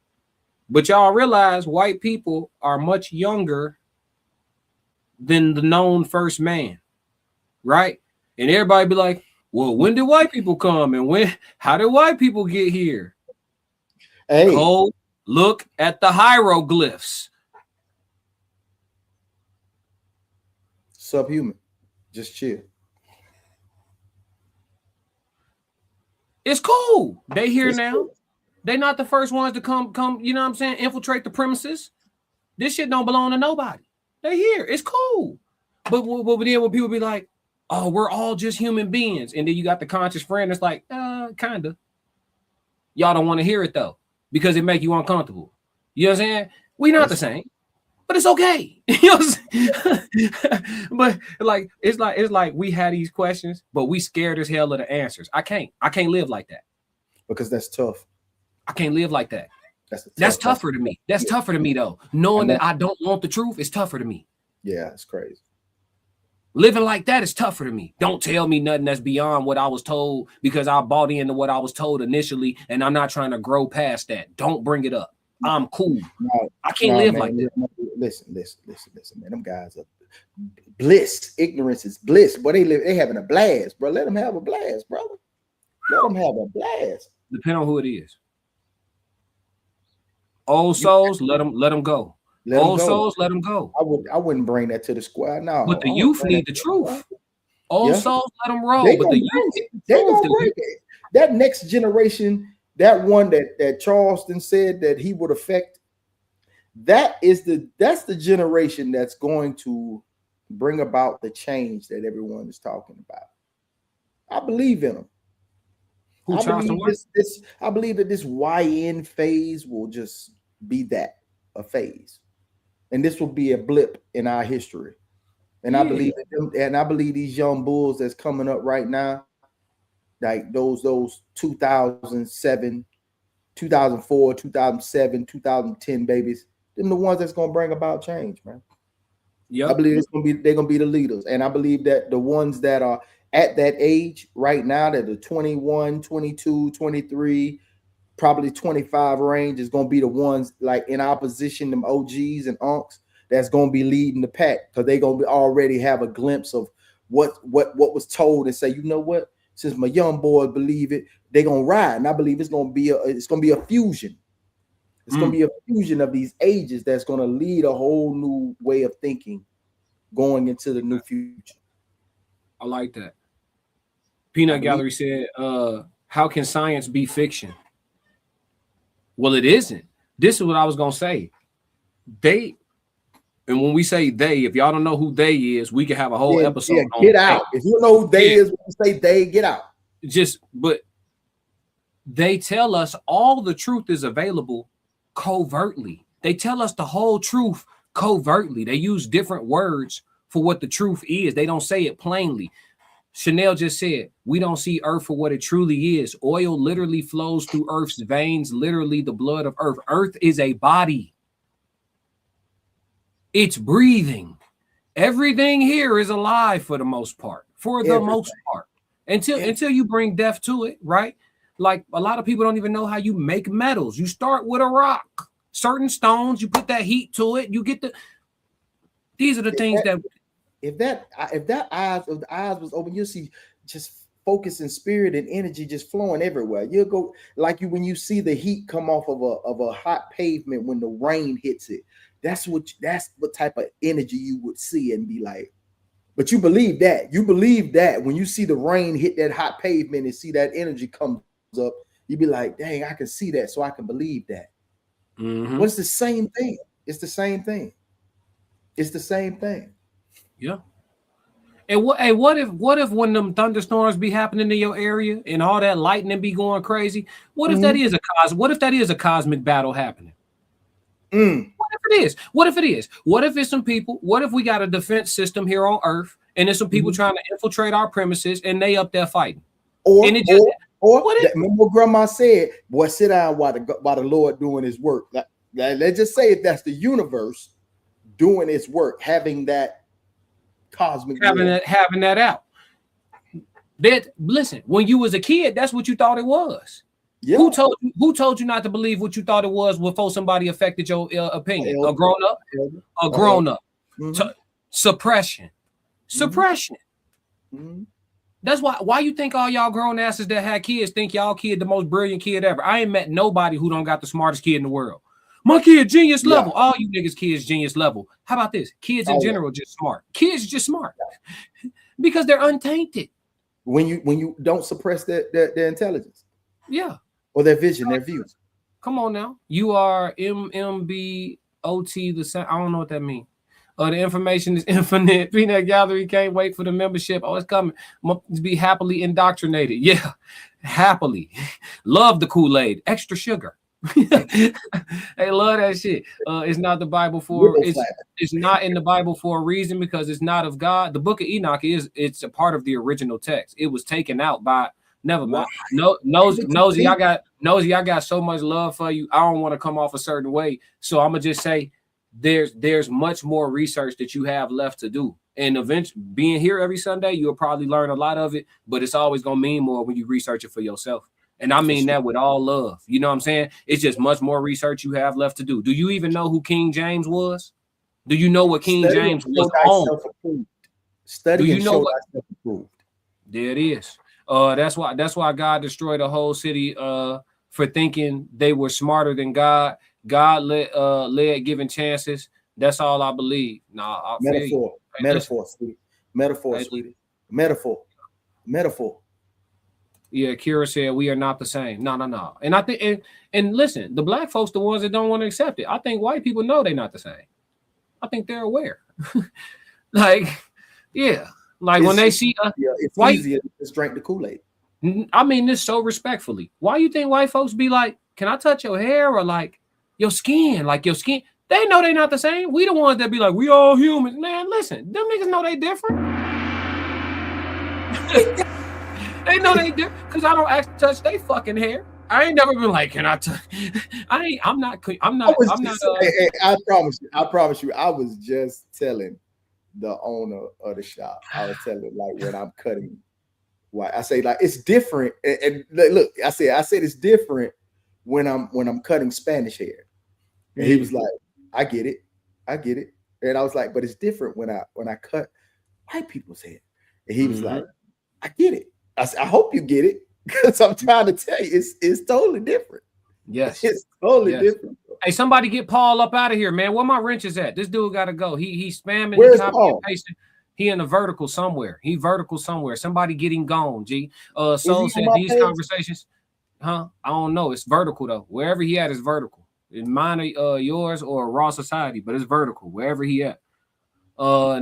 But y'all realize white people are much younger than the known first man, right? And everybody be like, well, when did white people come? And how did white people get here? Hey, Go look at the hieroglyphs. Subhuman. Just chill. It's cool. They here It's now. cool. They not the first ones to come, you know what I'm saying, infiltrate the premises. This shit don't belong to nobody. They here. It's cool. But then when people be like, oh, we're all just human beings. And then you got the conscious friend that's like, kind of. Y'all don't want to hear it, though, because it make you uncomfortable. You know what I'm saying? We not the same, but it's okay. You know what I'm saying? But like, it's like we had these questions, but we scared as hell of the answers. I can't live like that. Because that's tough. I can't live like that. That's tougher to me. That's tougher to me, though. Knowing that I don't want the truth is tougher to me. Yeah, it's crazy. Living like that is tougher to me. Don't tell me nothing that's beyond what I was told because I bought into what I was told initially, and I'm not trying to grow past that. Don't bring it up. I'm cool. No, I can't live like that. Listen, man. Them guys are bliss. Ignorance is bliss. But they having a blast, bro. Let them have a blast, brother. Let them have a blast. Depending on who it is. Old souls, let them go. Old souls, let them go. I wouldn't bring that to the squad. No, but the youth need the truth. Old souls, let them roll. But the youth, they gonna break it. That next generation, that one that Charleston said that he would affect. That's the generation that's going to bring about the change that everyone is talking about. I believe in them. I believe that this YN phase will just be a phase, and this will be a blip in our history. And I believe these young bulls that's coming up right now, like those 2007, 2004, 2007, 2010 babies, them the ones that's gonna bring about change, man. Yeah, I believe they're gonna be the leaders, and I believe that the ones that are at that age right now, that are 21, 22, 23, probably 25 range, is going to be the ones like in opposition, them OGs and unks, that's going to be leading the pack, because they're going to already have a glimpse of what was told and say, you know what, since my young boys believe it, they're going to ride. And I believe it's going to be a fusion. It's going to be a fusion of these ages that's going to lead a whole new way of thinking going into the new future. I like that. Peanut Gallery said, how can science be fiction? Well, it isn't. This is what I was going to say. And when we say they, if y'all don't know who they is, we can have a whole episode on get out. If you know who they is, when we say they, get out. But they tell us all the truth is available covertly. They tell us the whole truth covertly. They use different words for what the truth is. They don't say it plainly. Chanel just said, we don't see Earth for what it truly is. Oil literally flows through Earth's veins, literally the blood of Earth. Earth is a body. It's breathing. Everything here is alive for the most part. Until you bring death to it, right? Like a lot of people don't even know how you make metals. You start with a rock. Certain stones, you put that heat to it, you get these are the things that if the eyes was open, you'll see just focus and spirit and energy just flowing everywhere. You'll go like you when you see the heat come off of a hot pavement when the rain hits it. That's what type of energy you would see and be like. But you believe that. You believe that when you see the rain hit that hot pavement and see that energy comes up, you be like, dang, I can see that, so I can believe that. Mm-hmm. Well, it's the same thing. It's the same thing. It's the same thing. Yeah. And what if when them thunderstorms be happening in your area and all that lightning be going crazy? What if that is a cosmic battle happening? What if it is? What if it is? What if it's some people? What if we got a defense system here on Earth and there's some people trying to infiltrate our premises and they up there fighting? Remember what Grandma said, boy, sit down while the Lord doing his work. Let's just say if that's the universe doing its work, having that cosmic having that out. That listen, when you was a kid, that's what you thought it was. Yeah. Who told you not to believe what you thought it was before somebody affected your opinion? A grown up. Suppression. That's why you think all y'all grown asses that had kids think y'all kid the most brilliant kid ever. I ain't met nobody who don't got the smartest kid in the world. My kid genius level. All you niggas kids genius level. How about this? Kids in general just smart. Kids just smart because they're untainted. When you don't suppress their intelligence. Yeah. Or their vision, their views. Come on now. You are MMBOT the same. I don't know what that means. The information is infinite. Peanut Gallery can't wait for the membership. Oh, it's coming. Must be happily indoctrinated. Yeah. Happily. Love the Kool-Aid. Extra sugar. Hey, love that shit. It's not the Bible for it's not in the Bible for a reason because it's not of God. The book of Enoch it's a part of the original text. It was taken out by never mind. Nosy, I got so much love for you. I don't want to come off a certain way. So I'm gonna just say there's much more research that you have left to do. And eventually being here every Sunday, you'll probably learn a lot of it, but it's always gonna mean more when you research it for yourself. And I mean that with all love. You know what I'm saying? It's just much more research you have left to do. Do you even know who King James was? Do you know what King James was on? Study and show thyself approved. There it is. That's why God destroyed a whole city for thinking they were smarter than God. God led giving chances. That's all I believe. Nah, metaphor, sweetie. Metaphor. Yeah, Kira said we are not the same. No. And I think and listen, the black folks, the ones that don't want to accept it. I think white people know they're not the same. I think they're aware. Like when they see it's white, easier to just drink the Kool-Aid. I mean this so respectfully. Why you think white folks be like, can I touch your hair or like your skin? Like your skin. They know they're not the same. We the ones that be like, we all humans. Man, listen, them niggas know they different. They know they different because I don't actually touch they fucking hair. I ain't never been like, can I touch? I'm not. Hey, I promise you. I was just telling the owner of the shop. I was telling like when I'm cutting. Why I say like it's different. And look, I said it's different when I'm cutting Spanish hair. And he was like, I get it. And I was like, but it's different when I cut white people's hair. And he was like, I get it. I said, I hope you get it because I'm trying to tell you, it's totally different. Yes, it's totally different. Hey, somebody get Paul up out of here, man. Where my wrenches at? This dude got to go. He's spamming. Where's Paul? He in the vertical somewhere. Somebody getting gone. G. Soul said these conversations, huh? I don't know. It's vertical though. Wherever he at is vertical. It's mine, yours, or Raw Society, but it's vertical wherever he at.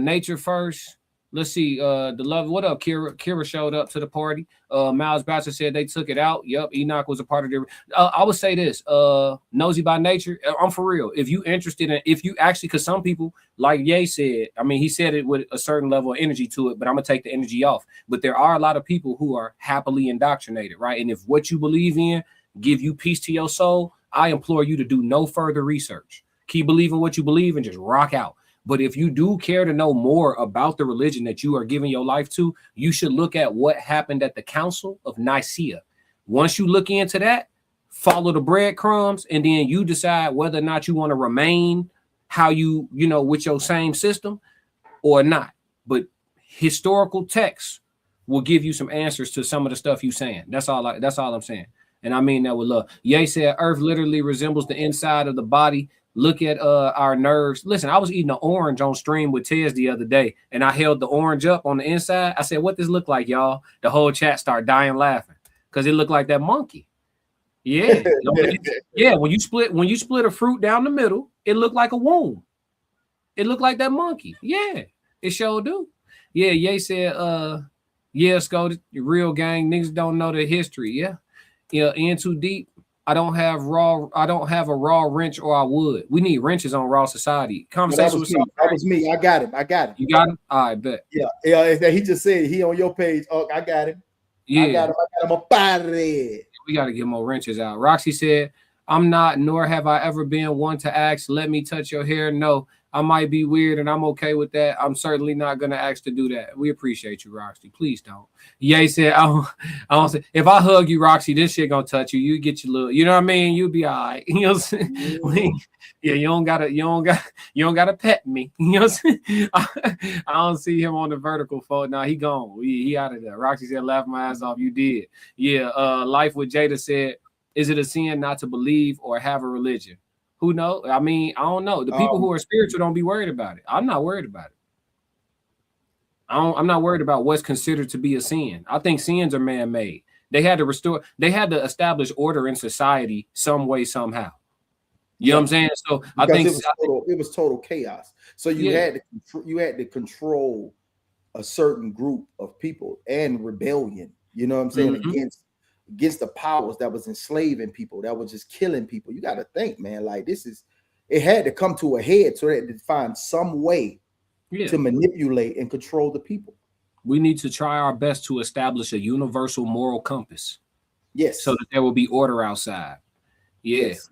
Nature first. Let's see. The love. What up, Kira? Kira showed up to the party. Miles Batcher said they took it out. Yep. Enoch was a part of the. I would say this. Nosy by nature. I'm for real. If you interested in, because some people, like Ye said, I mean, he said it with a certain level of energy to it, but I'm gonna take the energy off. But there are a lot of people who are happily indoctrinated, right? And if what you believe in give you peace to your soul, I implore you to do no further research. Keep believing what you believe and just rock out. But if you do care to know more about the religion that you are giving your life to, you should look at what happened at the Council of Nicaea. Once you look into that, follow the breadcrumbs, and then you decide whether or not you want to remain how you with your same system or not. But historical texts will give you some answers to some of the stuff you saying. That's all I'm saying. And I mean that with love. Ye said Earth literally resembles the inside of the body. Look at our nerves. Listen, I was eating an orange on stream with Tez the other day, and I held the orange up on the inside. I said, what this look like, y'all? The whole chat started dying laughing because it looked like that monkey. Yeah. Yeah, when you split a fruit down the middle, it looked like a womb. It looked like that monkey. Yeah, it sure do. Yeah, Ye said, yeah, Scott, real gang, niggas don't know the history. Yeah. Yeah, in too deep. I don't have a raw wrench, or I would. We need wrenches on Raw Society. Conversation with that was me. I got him. You got him? All right, bet. Yeah. He just said he on your page. Oh, I got him. Yeah. I got him up out of there. We got to get more wrenches out. Roxy said, I'm not, nor have I ever been one to ask, let me touch your hair. No, I might be weird and I'm okay with that. I'm certainly not going to ask to do that. We appreciate you, Roxy. Please don't. Ye said, I don't say, if I hug you, Roxy, this shit going to touch you. You get your little, you know what I mean? You'll be all right. You know what I'm saying? Yeah, you don't gotta pet me. You know what I'm saying? I don't see him on the vertical fold. Now he gone. He out of there. Roxy said, laugh my ass off. You did. Yeah. Life with Jada said, is it a sin not to believe or have a religion? Who knows? I mean, I don't know. The people who are spiritual don't be worried about it. I'm not worried about it. I'm not worried about what's considered to be a sin. I think sins are man-made. They had to establish order in society some way, somehow. You know what I'm saying? So because I think it was total chaos. So you had to control a certain group of people and rebellion. You know what I'm saying? Against the powers that was enslaving people, that was just killing people. You got to think, man, like it had to come to a head so that they find some way to manipulate and control the people. We need to try our best to establish a universal moral compass. Yes. So that there will be order outside. Yeah. Yes.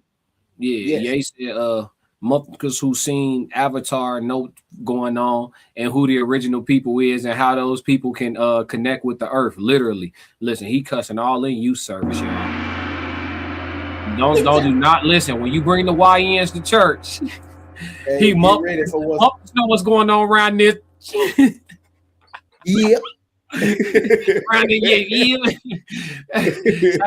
Yeah. Yes. Yeah. Said, motherfuckers who seen Avatar know going on and who the original people is and how those people can connect with the earth. Literally, listen, he cussing all in youth service, y'all. Do not listen when you bring the YNs to church. Hey, he know what's going on around this. Yeah. Shout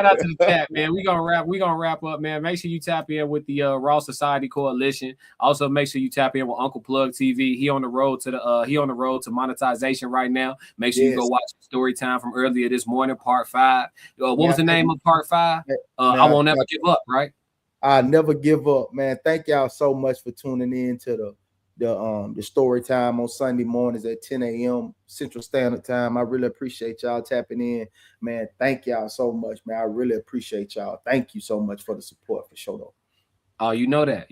out to the chat, man. We're gonna wrap up, man. Make sure you tap in with the Raw Society Coalition. Also, make sure you tap in with Uncle Plug TV. He on the road to monetization right now. Make sure you go watch Story Time from earlier this morning, part 5. What was the name of part 5? I won't ever give up, right? I never give up, man. Thank y'all so much for tuning in to the Story Time on Sunday mornings at 10 a.m. Central Standard Time. I really appreciate y'all tapping in, man. Thank y'all so much, man. I really appreciate y'all. Thank you so much for the support, for sure, though. Oh, you know that.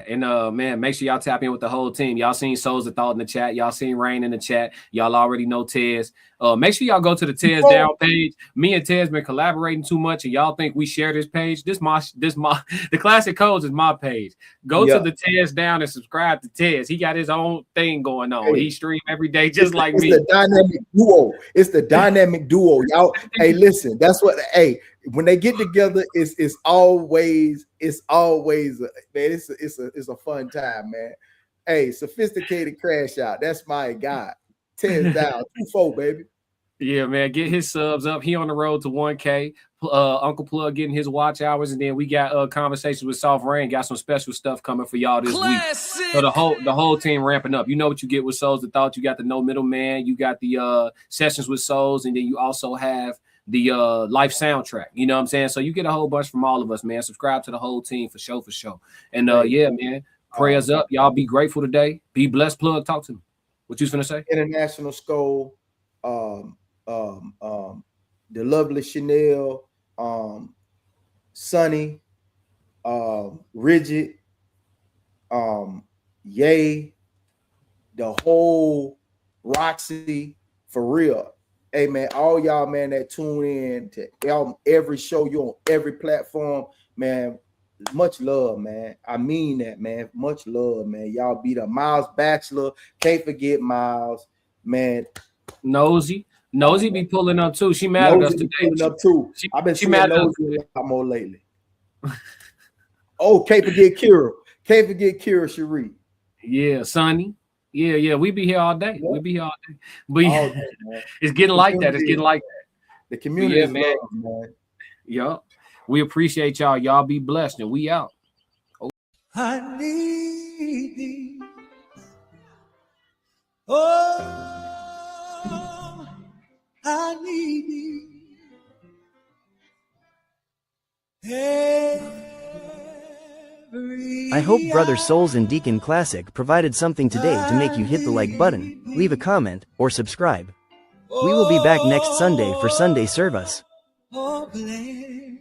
And man, make sure y'all tap in with the whole team. Y'all seen Souls of Thought in the chat. Y'all seen Rain in the chat. Y'all already know Tez. Make sure y'all go to the Tez Down page. Me and Tez been collaborating too much, and y'all think we share this page. This my the Classic Codes is my page. Go to the Tez Down and subscribe to Tez. He got his own thing going on. He stream every day just like me. It's the dynamic duo. It's the dynamic duo. Y'all, hey, listen, that's what when they get together, it's always man, it's a fun time, man. Hey, Sophisticated Crash Out. That's my guy. 10 down, 2-4, baby. Yeah, man. Get his subs up. He on the road to 1K. Uncle Plug getting his watch hours, and then we got conversations with Soft Rain. Got some special stuff coming for y'all this week. So the whole team ramping up. You know what you get with Souls of Thought. You got the No Middleman. You got the sessions with Souls, and then you also have the life soundtrack. You know what I'm saying? So you get a whole bunch from all of us, man. Subscribe to the whole team for sure. And yeah, man. Prayers up. Y'all be grateful today. Be blessed. Plug. Talk to me. What you finna say? International Skull, the lovely Chanel, Sunny, Rigid, Yay, the whole Roxy, for real. Hey man, all y'all, man, that tune in to every show, you on every platform, man. Much love, man. I mean that, man. Much love, man. Y'all be the Miles Bachelor. Can't forget Miles, man. Nosy be pulling up too. She mad at us today. Pulling up too. I've been seeing Nosy a lot more lately. Oh, can't forget Kira. Can't forget Kira Cherie. Yeah, Sonny. Yeah, we be here all day. We be here all day. But All day, man. it's getting like that. It's getting like that. The community is man. love, man. Yeah. We appreciate y'all. Y'all be blessed, and we out. I need thee. Oh, I need thee. I hope Brother Souls and Deacon Classic provided something today to make you hit the like button, leave a comment, or subscribe. We will be back next Sunday for Sunday service. Oh, bless